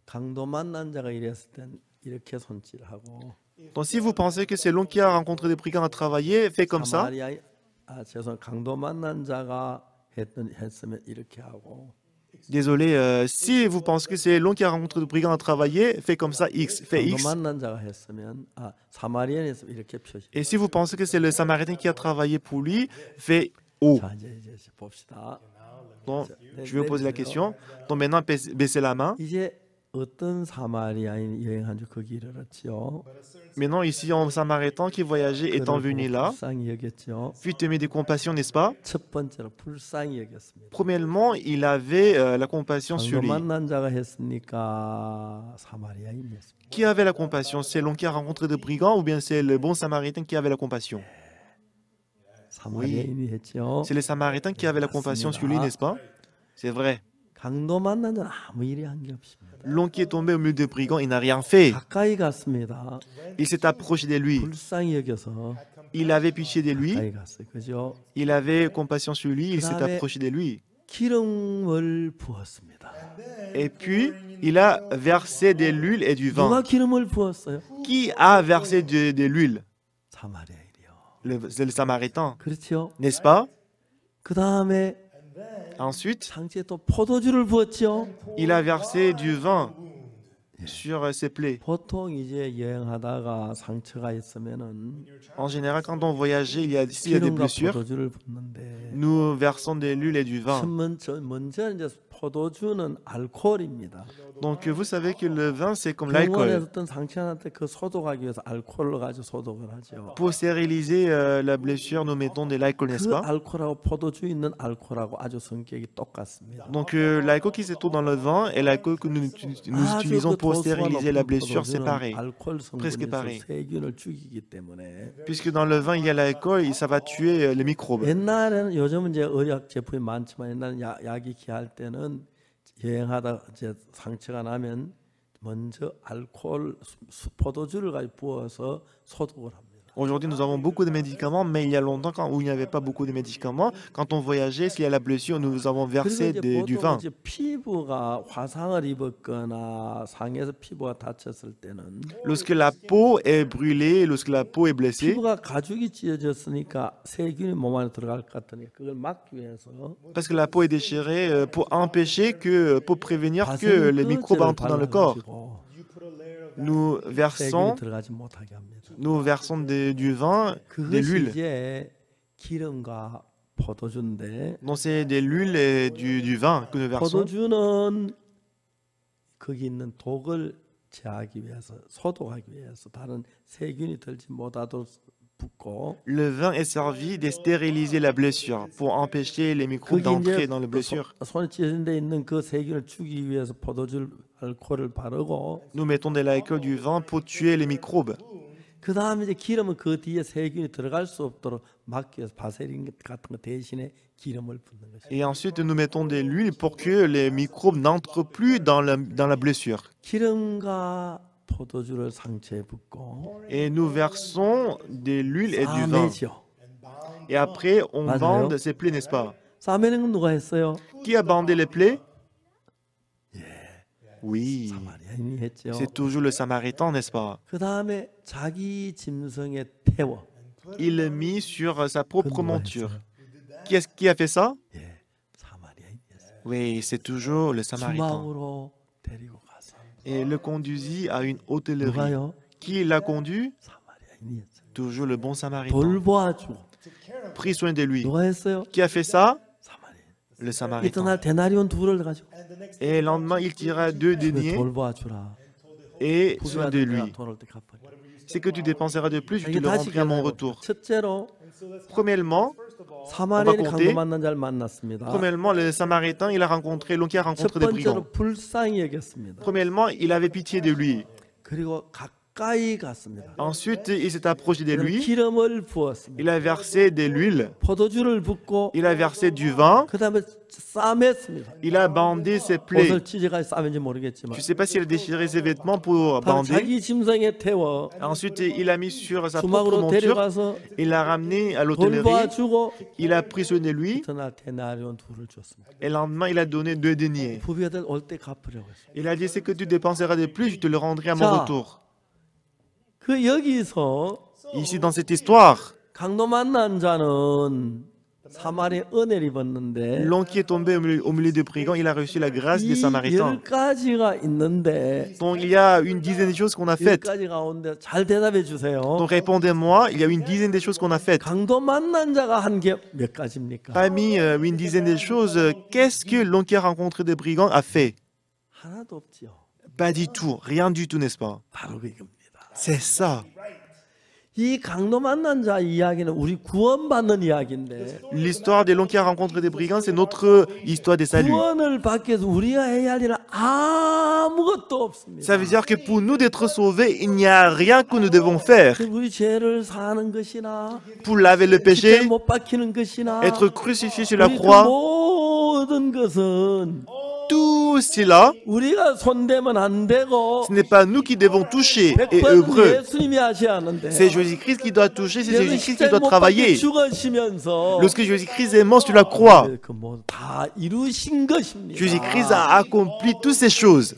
강도 만난 자가 일했을 땐 이렇게 손질하고 Donc si vous pensez que c'est l'homme qui a rencontré des brigands à travailler, fait comme ça. 강도 만난 자가 했으면 이렇게 하고 Désolé, si vous pensez que c'est l'homme qui a rencontré des brigands à travailler, fait comme ça, X, fait 강도 X. 만난 자가 했으면 사마리아인이 했으면 이렇게 표시. Et si vous pensez que c'est le samaritain qui a travaillé pour lui, fait O. 자 이제 봅시다. Donc, je vais vous poser la question. Donc maintenant, baissez la main. 이제 어떤 사마리아인 여행한 줄 거기 이르렀지요. Maintenant, ici, un samaritain qui voyageait étant venu là, 불쌍히 여겼죠. puis aimer des compassions, n'est-ce pas? 첫 번째로 불쌍히 여겼습니다. Premièrement, il avait la compassion sur 강도 lui. 만난 자가 했으니까 사마리아인이었습니다. Qui avait la compassion? C'est l'homme qui a rencontré des brigands ou bien c'est le bon samaritain qui avait la compassion? 사마리아인이 했죠. C'est le samaritain qui avait la compassion sur lui, n'est-ce pas? C'est vrai. 강도 만난 자는 아무 일이 한 게 없습니다. L'homme qui est tombé au milieu des brigands, il n'a rien fait. 가까이 갔습니다. Il s'est approché de lui. 불쌍히 여겨서 Il avait pitié de lui. 가까이 갔어요. 그죠? Il avait compassion sur lui. Il s'est approché de lui. 기름을 부었습니다. Et puis, il a versé de l'huile et du 누가 vin. 기름을 부었어요? Qui a versé de l'huile? 사마리아인이요. C'est le samaritain, 그렇죠? n'est-ce pas? 그 다음에 Ensuite, 상체에 또 포도주를 부었죠. il a versé du vin sur ses plaies. 보통 이제 여행하다가 상처가 있으면은 En général, quand on voyageait, s'il y a des 기름과 blessures, 포도주를 붓는데 nous versons de l'huile et du vin. 먼저 이제 포도주는 알코올입니다. Donc, vous savez que le vin, c'est comme l'alcool. 병원에서 어떤 상처한테 그 소독하기 위해서 알코올을 가지고 소독을 하죠. Pour stériliser la blessure, nous mettons de l'alcool, n'est-ce 그 pas? 알코올하고 포도주 있는 알코올하고 아주 성격이 똑같습니다. Donc, l'alcool qui se trouve dans le vin et l'alcool que nous utilisons pour stériliser la blessure, c'est pareil. 알코올 Presque 성분에서 pareil. 세균을 죽이기 때문에 Puisque dans le vin, il y a l'alcool, et ça va tuer les microbes. 옛날에는 요즘은 이제 의약 제품이 많지만 옛날에 약이 귀할 때는 여행하다 이제 상처가 나면 먼저 알코올 포도주를 가지고 부어서 소독을 합니다. Aujourd'hui, nous avons beaucoup de médicaments, mais il y a longtemps, où il n'y avait pas beaucoup de médicaments, quand on voyageait, s'il y a la blessure, nous avons versé du vin. 이제 피부가 화상을 입었거나 상해서 피부가 다쳤을 때는 Lorsque la peau est brûlée, lorsque la peau est blessée, 피부가 가죽이 찢어졌으니까 세균이 몸 안에 들어갈 것 같으니까 그걸 막기 위해서 parce que la peau est déchirée, pour prévenir que les microbes entrent dans le corps, nous versons 들어가지 못하게 합니다. du vin, de 그것이 l'huile. 이제 기름과 포도주인데 Donc c'est de l'huile et du vin que nous versons. 포도주는 거기 있는 독을 제하기 위해서 소독하기 위해서 다른 세균이 들지 못하도록 붓고 Le vin est servi de stériliser la blessure pour empêcher les microbes 거기 d'entrer 이제 dans la blessure. 손에 찢어진 데 있는 그 세균을 죽이기 위해서 포도주 알코올을 바르고 Nous mettons de l'alcool du vin pour tuer les microbes. 그 다음에 이제 기름은 그 뒤에 세균이 들어갈 수 없도록 막기 위해서 바세린 같은 거 대신에 기름을 붓는 것이죠. Et ensuite, nous mettons de l'huile pour que les microbes n'entrent plus dans la blessure. 기름과 포도주를 상처에 붓고 Et nous versons de l'huile et du vin. 싸매죠. Et après, on 맞아요. bande ces plaies, n'est-ce pas? 싸매는 건 누가 했어요? Qui a bandé les plaies? Oui, 사마리아인이 했죠. c'est toujours le Samaritain, n'est-ce pas? 그 다음에 자기 짐승에 태워. Il l'a mis sur sa propre 그건 누가 monture. 했어요? Qui a fait ça? 예, 사마리아인이었어요. Oui, c'est toujours le Samaritain. 주막으로 데리고 가서 Et le conduisit à une hôtellerie. 누가요? Qui l'a conduit? 사마리아인이었어요. Toujours le bon Samaritain. 돌보아주고 Pris soin de lui. 누가 했어요? Qui a fait ça? 사마리아인. Le Samaritain. 이튿날 데나리온 둘을 가지고 Et le lendemain, il tira 2 deniers 돌보아주라. et soin de lui. 돈을 때 갚아줘. C'est que tu dépenseras de plus, je te 이게 le 다시 rendrai à mon 계산해 retour. 봅시다. 첫째로 Premièrement, 사마리아인이 on va 강도 만난 자를 만났습니다. le Samaritain, il a rencontré l'homme qui a 첫 rencontré des brigands. 번째로 불쌍히 여겼습니다. Premièrement, il avait pitié de lui. 그리고 가까이 갔습니다. Ensuite, il s'est approché de lui. 기름을 부었습니다. Il a versé de l'huile. 포도주를 붓고 Il a versé du vin. 그 다음에 싸맸습니다. Il a bandé ses plaies. 옷을 찢어가지고 싸맨지 모르겠지만 Je ne sais pas s'il a déchiré ses vêtements pour 다음 bander. 자기 짐승에 태워 Ensuite, il a mis sur sa propre 주막으로 monture. 데려가서 Il l'a ramené à l'hôtellerie. 돌봐주고 Il a pris soin de lui. 이튿날 데나리온 둘을 줬습니다. Et le lendemain, il a donné 2 deniers. 부비아들 올 때 갚으려고 했어요. Il a dit, c'est que tu dépenseras de plus, je te le rendrai à mon 자. retour. 그 여기서 Ici, dans cette histoire, 강도 만난 자는 사마리아 은혜를 입었는데 l'homme qui est tombé au milieu des brigands, il a reçu la grâce des 이 Samaritains. 10가지가 있는데 Donc, il y a une dizaine de choses qu'on a faites. 10가지 가운데 잘 대답해 주세요. Donc, répondez-moi, il y a une dizaine de choses qu'on a faites. 강도 만난 자가 한 게 몇 가지입니까? Parmi une dizaine de choses, qu'est-ce que l'homme qui a rencontré des brigands a fait? 하나도 없지요. Pas du tout, rien du tout, n'est-ce pas? 바로 그겁니다. C'est ça. 이 강도 만난 자 이야기는 우리 구원받는 이야기인데 L'histoire de l'homme qui a rencontré des brigands, c'est notre histoire de salut. 구원을 받기 위해서 우리가 해야 할 일은 아무것도 없습니다. Ça veut dire que pour nous d'être sauvés, il n'y a rien que nous devons faire. 우리 죄를 사는 것이나 Pour laver le péché, 십자가에 못 박히는 것이나 être crucifié sur la 우리 그 croix, 모든 것은 tout cela, 우리가 손대면 안 되고 ce n'est pas nous qui devons toucher et 100% œuvrer. 예수님이 하셔야 하는데 C'est Jésus-Christ qui doit toucher, c'est 예수 Jésus-Christ qui 십자가에 doit 못 박혀 travailler. 죽으시면서 Lorsque Jésus-Christ est mort sur la croix, 그 모두 다 이루신 것입니다. Jésus-Christ a accompli toutes ces choses.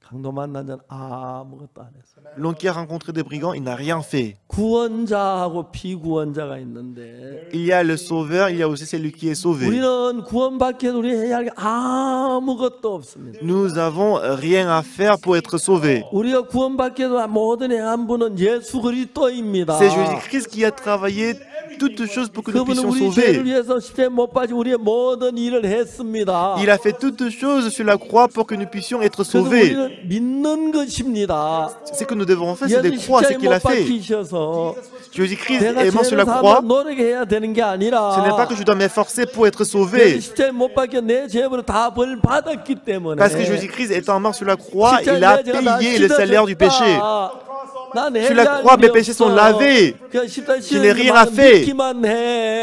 강도 만난 자는 아무것도 안 했어요. L'homme qui a rencontré des brigands, il n'a rien fait. 구원자하고 비구원자가 있는데 Il y a le sauveur, il y a aussi celui qui est sauvé. 우리는 구원받기 위해 우리 해야 할 게 아무것도 없습니다. Nous n'avons rien à faire pour être sauvés. 우리가 구원받기 위해 모든 행한 분은 예수 그리스도입니다. C'est Jésus-Christ qui a travaillé toutes choses pour que nous 그분은 puissions 우리 죄를 sauver. 위해서 십자가에 못 박혀 우리의 모든 일을 했습니다. Il a fait toutes choses sur la croix pour que nous puissions être 그래서 sauvés. 우리는 믿는 것입니다. Ce que nous devons faire, c'est de 예수 croire ce 십자가에 qu'il a 못 fait. 박히셔서 Jésus-Christ 내가 est mort sur 죄를 la croix. 사면 노력해야 되는 게 아니라 Ce n'est pas que je dois m'efforcer pour être 예수 sauvé. 십자가에 못 박혀 내 죄로 다 벌 받았기 때문에 Parce que Jésus-Christ étant mort sur la croix, il a payé le salaire du péché. Sur la croix, mes péchés sont lavés. Je n'ai rien à faire.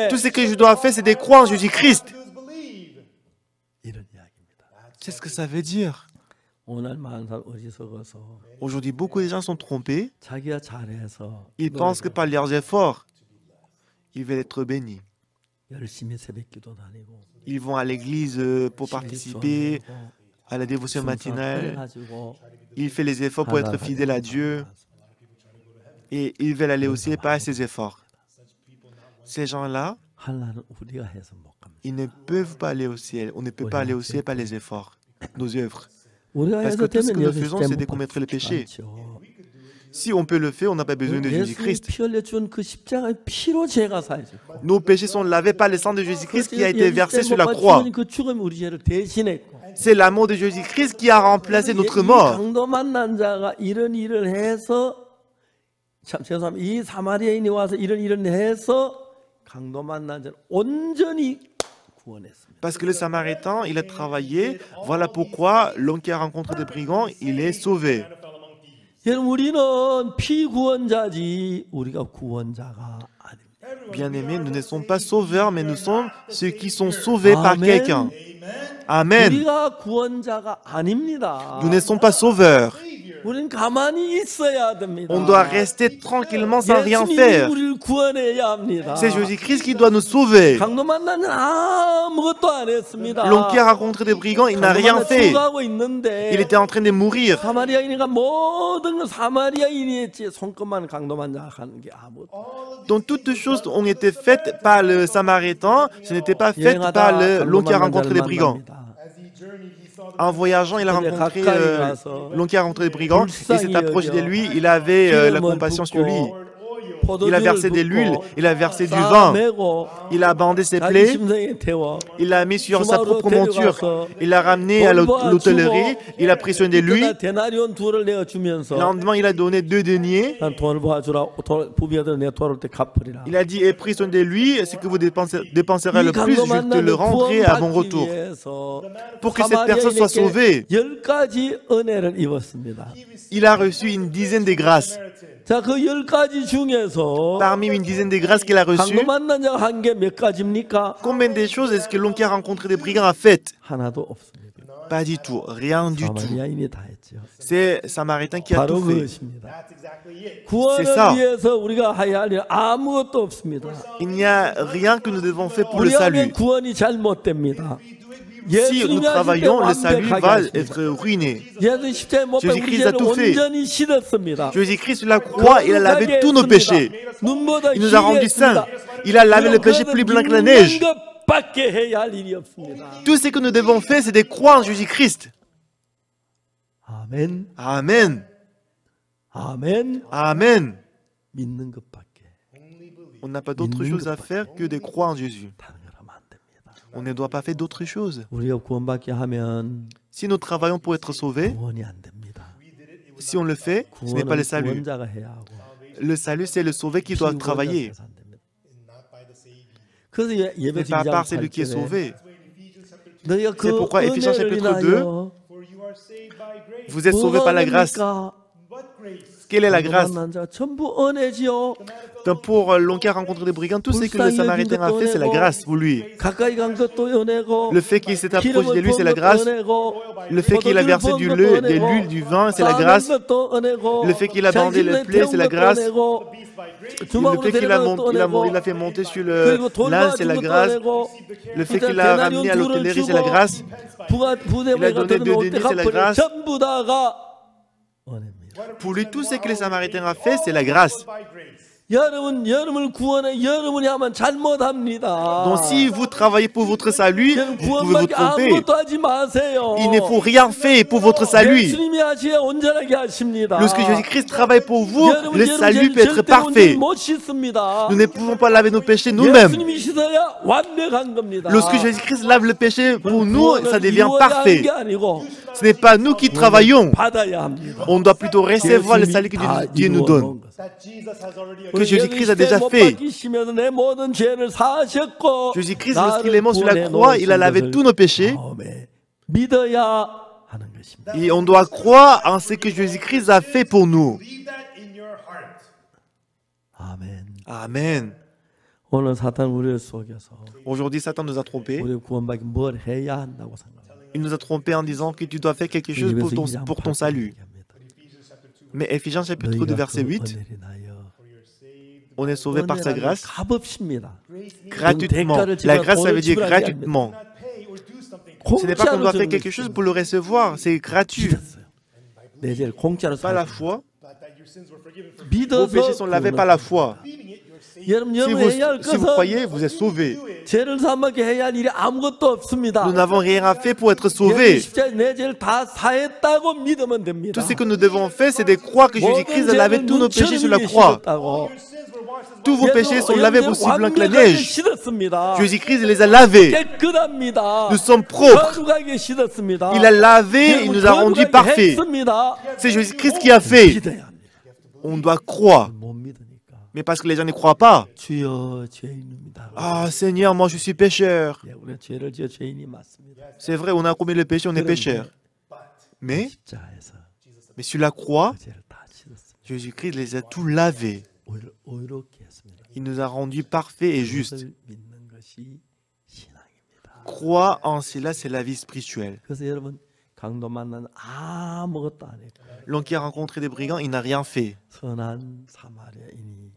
Tout ce que je dois faire, c'est de croire en Jésus-Christ. 이런 이야기입니다. C'est ce que ça veut dire. 오늘 많은 사람 어리석어서 Aujourd'hui, beaucoup de gens sont trompés. 자기가 잘해서 Ils pensent que par leurs efforts, ils veulent être bénis. 열심히 새벽기도 다니고 Ils vont à l'église pour participer à la dévotion matinale. 가지고 Ils font les efforts pour être fidèles à Dieu. Et ils veulent aller au ciel par ces efforts. Ces gens-là, 하나는 우리가 해서 못 갑니다. ils ne peuvent pas aller au ciel. On ne peut pas aller au ciel par les efforts, nos œuvres. 우리가 Parce que 해서 tout ce 되면 que nous 예수 faisons, 십자가에 c'est de 못 commettre le péché. 박히죠. Si on peut le faire, on n'a pas besoin de 예수님이 Jésus-Christ. 피 흘려준 그 십자가의 피로 죄가 사해졌고 Nos péchés sont lavés par le sang de Jésus-Christ qui a été versé sur la croix. 그 죽음이 우리 죄를 대신했고 C'est l'amour de Jésus-Christ qui a remplacé notre 이 mort. 강도 만난 자가 이런 일을 해서 참 죄송합니다. 이 사마리아인이 와서 이런 일을 해서 강도 만난 자를 온전히 구원했습니다. Parce que le Samaritain, il a travaillé. Voilà pourquoi l'homme qui a rencontré des brigands, il est sauvé. 여러분 우리는 피구원자지 우리가 구원자가 아닙니다. Bien-aimés, nous ne sommes pas sauveurs, mais nous sommes ceux qui sont sauvés par quelqu'un. Amen. 우리가 구원자가 아닙니다. Nous ne sommes pas sauveurs. 우리는 가만히 있어야 됩니다. On doit rester tranquillement sans rien faire. 우리를 구원해야 합니다. C'est Jésus-Christ qui doit nous sauver. 강도 만나는 아무것도 안 했습니다. L'homme qui a rencontré des brigands, il n'a rien fait. 죽어가고 있는데 Il était en train de mourir. 사마리아인이가 모든 걸 사마리아인이 했지 손끝만 강도 만나 하는 게 아무것도. Donc toutes choses ont été faites par le Samaritain, ce n'était pas fait par l'homme qui a rencontré des brigands. En voyageant, il a rencontré l'homme qui a rencontré des brigands. Il s'est approché de lui, il avait la compassion sur lui. Il a versé de l'huile, il a versé du vin, il a bandé ses plaies, il l'a mis sur sa propre monture, il l'a ramené à l'hôtellerie, il a pris soin de lui. Le lendemain, il a donné 2 deniers. Il a dit, et pris soin de lui, ce que vous dépenserez le plus, je te le rendrai à mon retour. Pour que cette personne soit sauvée, il a reçu une dizaine de grâces. 자, 그 10가지 중에서 Parmi une dizaine de grâces qu'il a reçues, 강도 만난 자가 한 게 몇 가지입니까? combien de choses est-ce que l'homme qui a rencontré des brigands a fait? 하나도 없습니다. Pas du tout, rien du tout. 사마리아인이 다 했죠. C'est Samaritain qui a 바로 tout fait. 그것입니다. C'est 구원을 ça. 위해서 우리가 해야 할 일 아무것도 없습니다. Il n'y a rien que nous devons faire pour le 우리 하면 salut. 구원이 잘못됩니다. Si nous travaillons, le salut va être ruiné. 예수 십자가에 못 박혀 우리 Jésus-Christ a 죄를 tout fait. 온전히 씻었습니다. Jésus-Christ sur la croix, il a lavé tous nos péchés. 눈보다 Il nous a rendus saints. Il a lavé le péché plus blanc que la neige. 밖에 해야 할 일이 없습니다. Tout ce que nous devons faire, c'est de croire en Jésus-Christ. 아멘. Amen. 아멘. Amen. 믿는 것밖에 On n'a pas d'autre chose à faire que de croire en Jésus. 다른 걸 하면 안 됩니다. On ne doit pas faire d'autre chose. 우리가 구원받게 하면 Si nous travaillons pour être sauvés, 구원이 안 됩니다. si on le fait, ce n'est pas le 구원은 salut. 구원자가 해야 하고 Le salut, c'est le sauvé qui doit travailler. 피구원자에서 안 됩니다. 그래서 예배 C'est pas 드리지 par celui qui est sauvé. 너희가 그 C'est pourquoi Éphésiens 은혜를 chapitre 2, 인하여 vous êtes sauvés par la grâce. Quelle est la grâce? 만난 자 전부 은혜지요. Donc pour l'homme qui a rencontré des brigands, tout ce que le Samaritain a fait, c'est la grâce pour lui. 가까이 간 것도 은혜고 Le fait qu'il s'est approché de lui, c'est la grâce. Le fait qu'il a versé de l'huile, du vin, c'est la grâce. Le fait qu'il a bandé le plaie, c'est la grâce. Le fait qu'il a fait monter sur l'âne, c'est la grâce. Le fait qu'il a ramené à l'hôtellerie, c'est la grâce. Il a donné 2 deniers, c'est la grâce. 전부 다가 은혜입니다. Pour lui, tout ce que le Samaritain a fait, c'est la grâce. 여러분을 구원해 여러분이 하면 잘못합니다. Donc si vous travaillez pour votre salut, vous pouvez vous 구원받기 tromper. 아무것도 하지 마세요. Il ne faut rien faire pour votre salut. 예수님이 하셔야 온전하게 하십니다. Lorsque Jésus-Christ travaille pour vous, 여러분, le salut peut être 절대 parfait. 온전히 못 씻습니다. Nous ne pouvons pas laver nos péchés nous-mêmes. 예수님이 씻어야 완벽한 겁니다. Lorsque Jésus-Christ lave le péché pour nous, ça devient 이루어야 하는 parfait. 게 아니고 Ce n'est pas nous qui travaillons. 받아야 합니다. On doit plutôt recevoir le salut que Dieu nous donne. Que Jésus-Christ a déjà fait. Jésus-Christ, lorsqu'il est mort sur la croix, il a lavé tous nos péchés. 믿어야 하는 것입니다. Et on doit croire en ce que Jésus-Christ a fait pour nous. 아멘. Amen. 오늘 사탄 우리를 속여서 Aujourd'hui, Satan nous a trompés. 우리 구원받기 뭘 해야 한다고 생각합니다. Il nous a trompés en disant que tu dois faire quelque chose pour ton salut. Mais Éphésiens chapitre 2, verset 8, on est sauvé par sa grâce gratuitement. La grâce, ça veut dire gratuitement. Ce n'est pas qu'on doit faire quelque chose pour le recevoir, c'est gratuit. Pas la foi. Vos péchés sont lavés par la foi. Si vous croyez, vous êtes sauvés. Nous n'avons rien à faire pour être sauvés. Tout ce que nous devons faire, c'est de croire que Jésus-Christ a lavé tous nos péchés sur la croix. Tous vos péchés sont lavés aussi blancs que la neige. Jésus-Christ les a lavés. Nous sommes propres. Il a lavé, il nous a rendus parfaits. C'est Jésus-Christ qui a fait. On doit croire. Mais parce que les gens ne croient pas. Ah Seigneur, moi je suis pécheur. C'est vrai, on a commis le péché, on est pécheur. Mais sur la croix, Jésus-Christ les a tout lavés. 의롭게 했습니다. Il nous a rendus parfaits et justes. 그것을 믿는 것이 신앙입니다. Croire en cela, c'est la vie spirituelle. 그래서 여러분 강도 만나는 아무것도 안 했고 L'homme qui a rencontré des brigands, il n'a rien fait. 선한 사마리아인이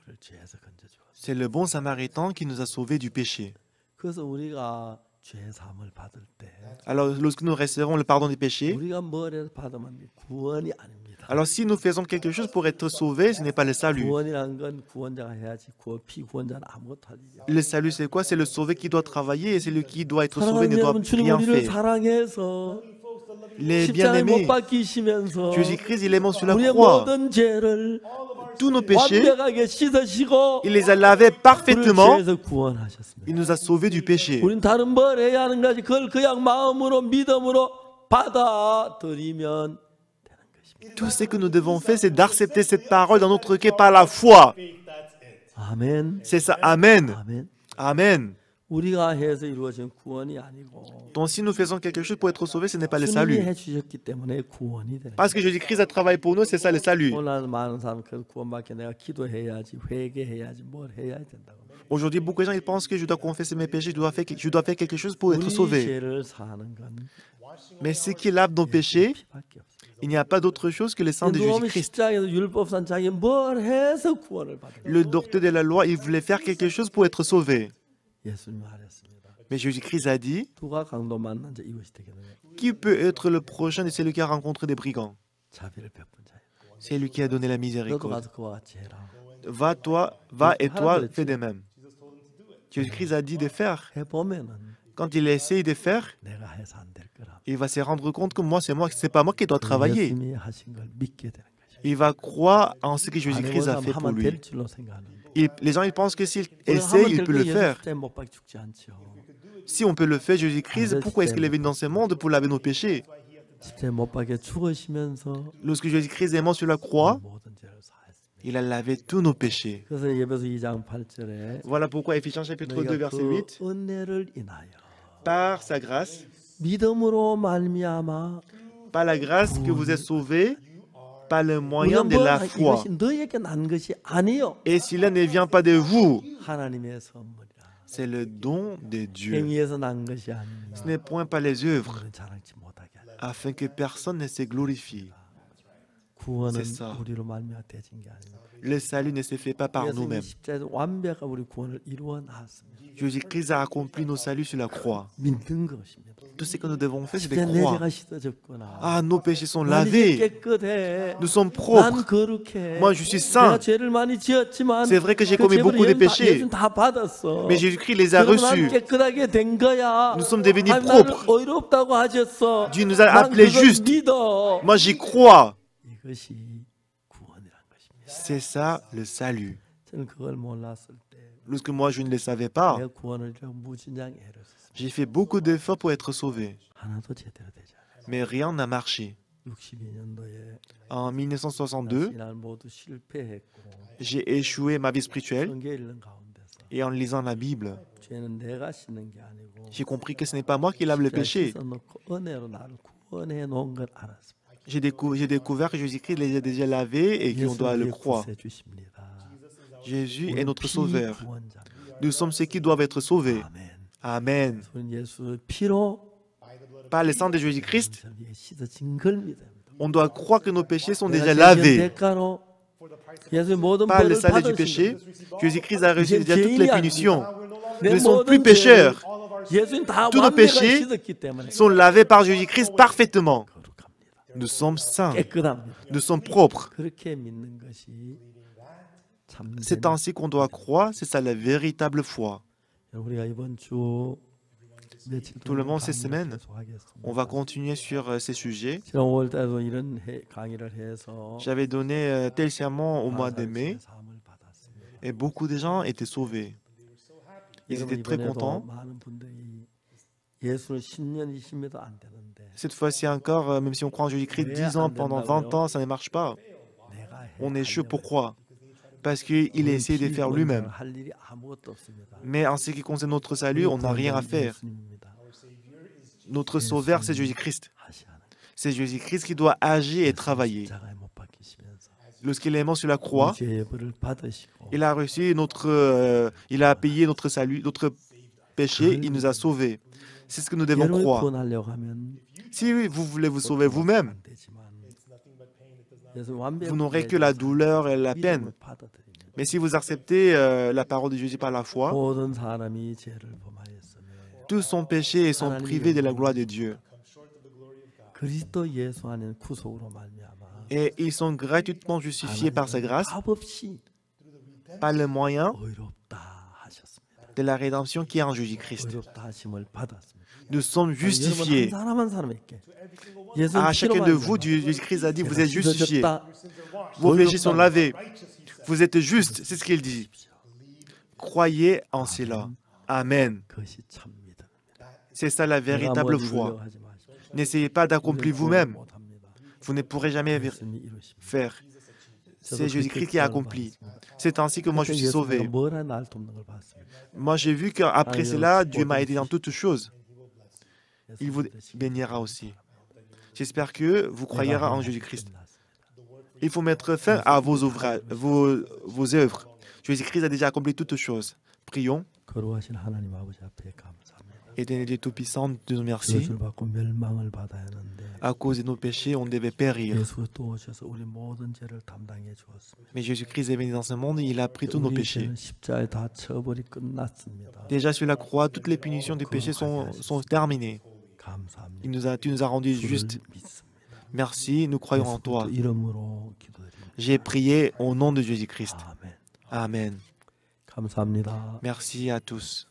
우리를 죄에서 건져주었어요. C'est le bon samaritain qui nous a sauvés du péché. 그래서 우리가 죄 사함을 받을 때 Alors, lorsque nous recevons le pardon des péchés, 우리가 뭘 해서 받으면 구원이 아닙니다. alors si nous faisons quelque chose pour être sauvés, ce n'est pas le salut. 구원이라는 건 구원자가 해야지 피구원자는 아무것도 할 일이 없어요. Le salut, c'est quoi? C'est le sauvé qui doit travailler et celui qui doit être sauvé 사랑하는 ne doit 여러분, 주님 rien 우리를 faire. 사랑해서 Les 십자가에 못 bien-aimés, 박히시면서 Jésus-Christ, il est mort sur la 우리의 croix. 모든 죄를 Tous nos péchés, 완벽하게 씻으시고 il les a lavés 우리를 parfaitement. 죄에서 구원하셨습니다. Il nous a sauvés du péché. 우린 다른 뭘 해야 하는 거지. 그걸 그냥 마음으로 믿음으로 받아들이면 되는 것입니다. Tout ce que nous devons faire, c'est d'accepter cette parole dans notre cœur par la foi. 아멘. C'est ça. Amen. 아멘. Amen. 우리가 해서 이루어진 구원이 아니고 Donc si nous faisons quelque chose pour être sauvés, ce n'est pas le 주님이 salut. 해주셨기 때문에 구원이 되는 거예요. Parce que Jésus-Christ a travaillé pour nous, c'est ça le salut. 오늘 많은 사람 그 구원받기 내가 기도해야지 회개해야지 뭘 해야 된다고. Aujourd'hui, beaucoup de gens ils pensent que je dois confesser mes péchés, je dois faire quelque chose pour être 우리 sauvé. 죄를 사는 건 Mais ce qui lave nos péchés, 피밖에 없어요. il n'y a pas d'autre chose que le sang de 누가복음 Jésus-Christ. 10장에서 율법산 자기 뭘 해서 구원을 받은 Le docteur de la loi, il voulait faire quelque chose pour être sauvé. 예수님 말했습니다. Mais Jésus-Christ a dit, 누가 강도 만난 자 이것이 되겠느냐. qui peut être le prochain de celui qui a rencontré des brigands? 자비를 베푼 자예요. C'est lui qui a donné la 너도 miséricorde. 가서 그와 같이 해라. Va et toi, fais de même. Jésus-Christ a dit de faire. 해보면은 Quand il essaye de faire, 내가 해서 안 될 거라. il va se rendre compte que c'est pas moi qui dois travailler. 예수님이 하신 걸 믿게 되는 것이죠. Il va croire en ce que 안 Jésus-Christ a 해본 fait 사람 pour 하면 lui. 될 줄로 생각하는. Les gens ils pensent que s'il 우리가 essaie, 하면 il 될 peut 거 le 예수 faire. 십자가에 못 박혀 죽지 않죠. Si on peut le faire, Jésus-Christ, pourquoi est-ce qu'il est venu dans ce monde pour laver nos péchés? 십자가에 못 박혀 죽으시면서 Lorsque Jésus-Christ est mort sur la croix, 모든 죄를 사했습니다. il a lavé tous nos péchés. 그래서 예배서 2장 8절에 Voilà pourquoi Éphésiens chapitre 2 verset 8, 그 은혜를 인하여 par sa grâce, 믿음으로 말미암아 par la grâce que vous êtes sauvés, par le 우리가 moyen de la foi. 이것이 너에게 난 것이 아니요 Et cela ne vient pas de vous, 하나님의 선물이라. c'est le don de Dieu. 행위에서 난 것이 아니니 Ce n'est point par les œuvres, 우리는 자랑치 못하게 하라. afin que personne ne se glorifie. 구원은 C'est ça. 우리로 말미암아 되진 게 아닙니다. Le salut ne se fait pas par 예수님이 nous-mêmes. 십자가에서 완벽한 우리 구원을 이루어 놨습니다. Jésus-Christ a accompli nos saluts sur la croix. 믿는 것입니다. Tout ce que nous devons faire, c'est de 십자가 내 croire. 죄가 씻어졌구나. Ah, nos péchés sont 난 이제 lavés. 깨끗해. Nous sommes 난 propres. 거룩해. Moi, je suis 내가 saint. 죄를 많이 지었지만 C'est vrai que j'ai 그 commis beaucoup de 죄를 péchés. 예수는 다 받았어. Mais Jésus-Christ les a 그럼 난 reçus. 깨끗하게 된 거야. Nous sommes devenus 하나님 나를 propres. 의롭다고 하셨어. Dieu nous a 난 appelés 그걸 justes. 믿어. Moi, j'y crois. 이것이 구원이란 것입니다. C'est ça le salut. 저는 그걸 몰랐을 때 Lorsque moi, je ne le savais pas, 내가 구원을 좀 무진장 애를 썼습니다. j'ai fait beaucoup d'efforts pour être sauvé. 하나도 제대로 되지 않아요. Mais rien n'a marché. 62년도에 En 1962, 신앙을 모두 실패했고 j'ai échoué ma vie spirituelle 성경 읽는 가운데서 et en lisant la Bible, 죄는 내가 씻는 게 아니고 j'ai compris que ce n'est pas moi qui lave le péché. 씻어놓고 은혜로 나를 구원해 놓은 걸 알았습니다. J'ai découvert que Jésus-Christ les a déjà lavés et qu'on doit le 예수님이 croire. 구세 주십니다. Jésus est 우리는 notre sauveur. 피구원자입니다. Nous sommes ceux qui doivent être sauvés. 아멘. Amen. 우리는 예수 피로 Par le sang de Jésus-Christ, 우리의 씻어진 걸 믿어야 합니다. on doit croire que nos péchés sont 내가 déjà 죄지은 lavés. 대가로 예수의 모든 Par le 벌을 salaire du 받으신 péché, 거예요. Jésus-Christ a reçu 이제 déjà toutes les 죄인이 punitions. 내 Nous ne sommes plus 모든 pécheurs. 죄를 예수님 다 Tous nos 완벽하게 péchés 씻었기 때문에 sont lavés par Jésus-Christ parfaitement. 거룩합니다. Nous sommes saints. 깨끗합니다. Nous sommes propres. 그렇게 믿는 것이 참된 C'est ainsi qu'on doit croire. C'est ça la véritable foi. 우리가 이번 주 며칠 Tout le 동안 monde, ces 강의를 semaines, 계속하겠습니다. On va continuer sur ces sujets. 지난 5월 달에도 이런 강의를 해서 J'avais donné tel serment au mois de mai 사함을 받았습니다. et beaucoup de gens étaient sauvés. Ils 여러분, étaient très 이번에도 contents. 많은 분들이 예수를 10년, 20년도 안 되는데 Cette fois-ci encore, même si on croit en Jésus-Christ 10 ans, pendant 20 ans, ça ne marche pas. 내가 해 On échoue. Pourquoi? Parce qu'il a essayé de faire lui-même. 할 일이 아무것도 없습니다. Mais en ce qui concerne notre salut, on n'a rien à faire. 예수님입니다. Notre sauveur, c'est Jésus-Christ. 하시는 C'est Jésus-Christ qui doit agir et travailler. 십자가에 못 박히시면서 lorsqu'il est mort sur la croix, 죄의 벌을 받으시고 il a reçu il a payé notre salut, notre péché, il nous a sauvés. C'est ce que nous devons 여러분을 croire. 구원하려고 하면 Si oui, vous voulez vous sauver vous-même, 안 되지만 그래서 완벽한 vous n'aurez que la douleur et la peine. 믿음을 받아들입니다. Mais si vous acceptez la parole de Jésus par la foi, 모든 사람이 죄를 범하였으며 tous sont péchés et sont privés de la gloire de Dieu. 그리스도 예수 안에 구속으로 말미암아 Et ils sont gratuitement justifiés par sa grâce, 값 없이 par le moyen 의롭다 하셨습니다. de la rédemption qui est en Jésus-Christ. 의롭다 하심을 받았습니다. Nous sommes justifiés. 여러분 한 사람 한 사람에게 À chacun de vous, Jésus-Christ a dit, vous êtes justifiés. Vos péchés sont lavés. Vous êtes justes, c'est ce qu'il dit. Croyez en cela. Amen. 그것이 참 믿음입니다. C'est ça la véritable foi. N'essayez pas d'accomplir vous-même. Vous ne pourrez jamais faire. C'est Jésus-Christ qui a accompli. C'est ainsi que moi je suis sauvé. Moi j'ai vu qu'après cela, Dieu m'a aidé dans toutes choses. Il vous bénira aussi. J'espère que vous croyez en Jésus-Christ. Il faut mettre fin à vos ouvrages, vos œuvres. Jésus-Christ a déjà accompli toutes choses. Prions. 거룩하신 하나님 아버지 앞에 감사합니다. Éternel Dieu Tout-Puissant, nous te remercions. 저주를 받고 멸망을 받아야 하는데 À cause de nos péchés, on devait périr. 예수가 또 오셔서 우리 모든 죄를 담당해 주었습니다. Mais Jésus-Christ est venu dans ce monde et il a pris tous nos 우리 péchés. 죄는 십자가에 다 처벌이 끝났습니다. Déjà sur la croix, toutes les punitions des péchés sont terminées. 감사합니다. Tu nous as rendus justes. 주를 믿습니다. Merci, nous croyons en toi. 예수 이름으로 기도드립니다. J'ai prié au nom de Jésus-Christ. 아멘. Amen. 감사합니다. Merci à tous.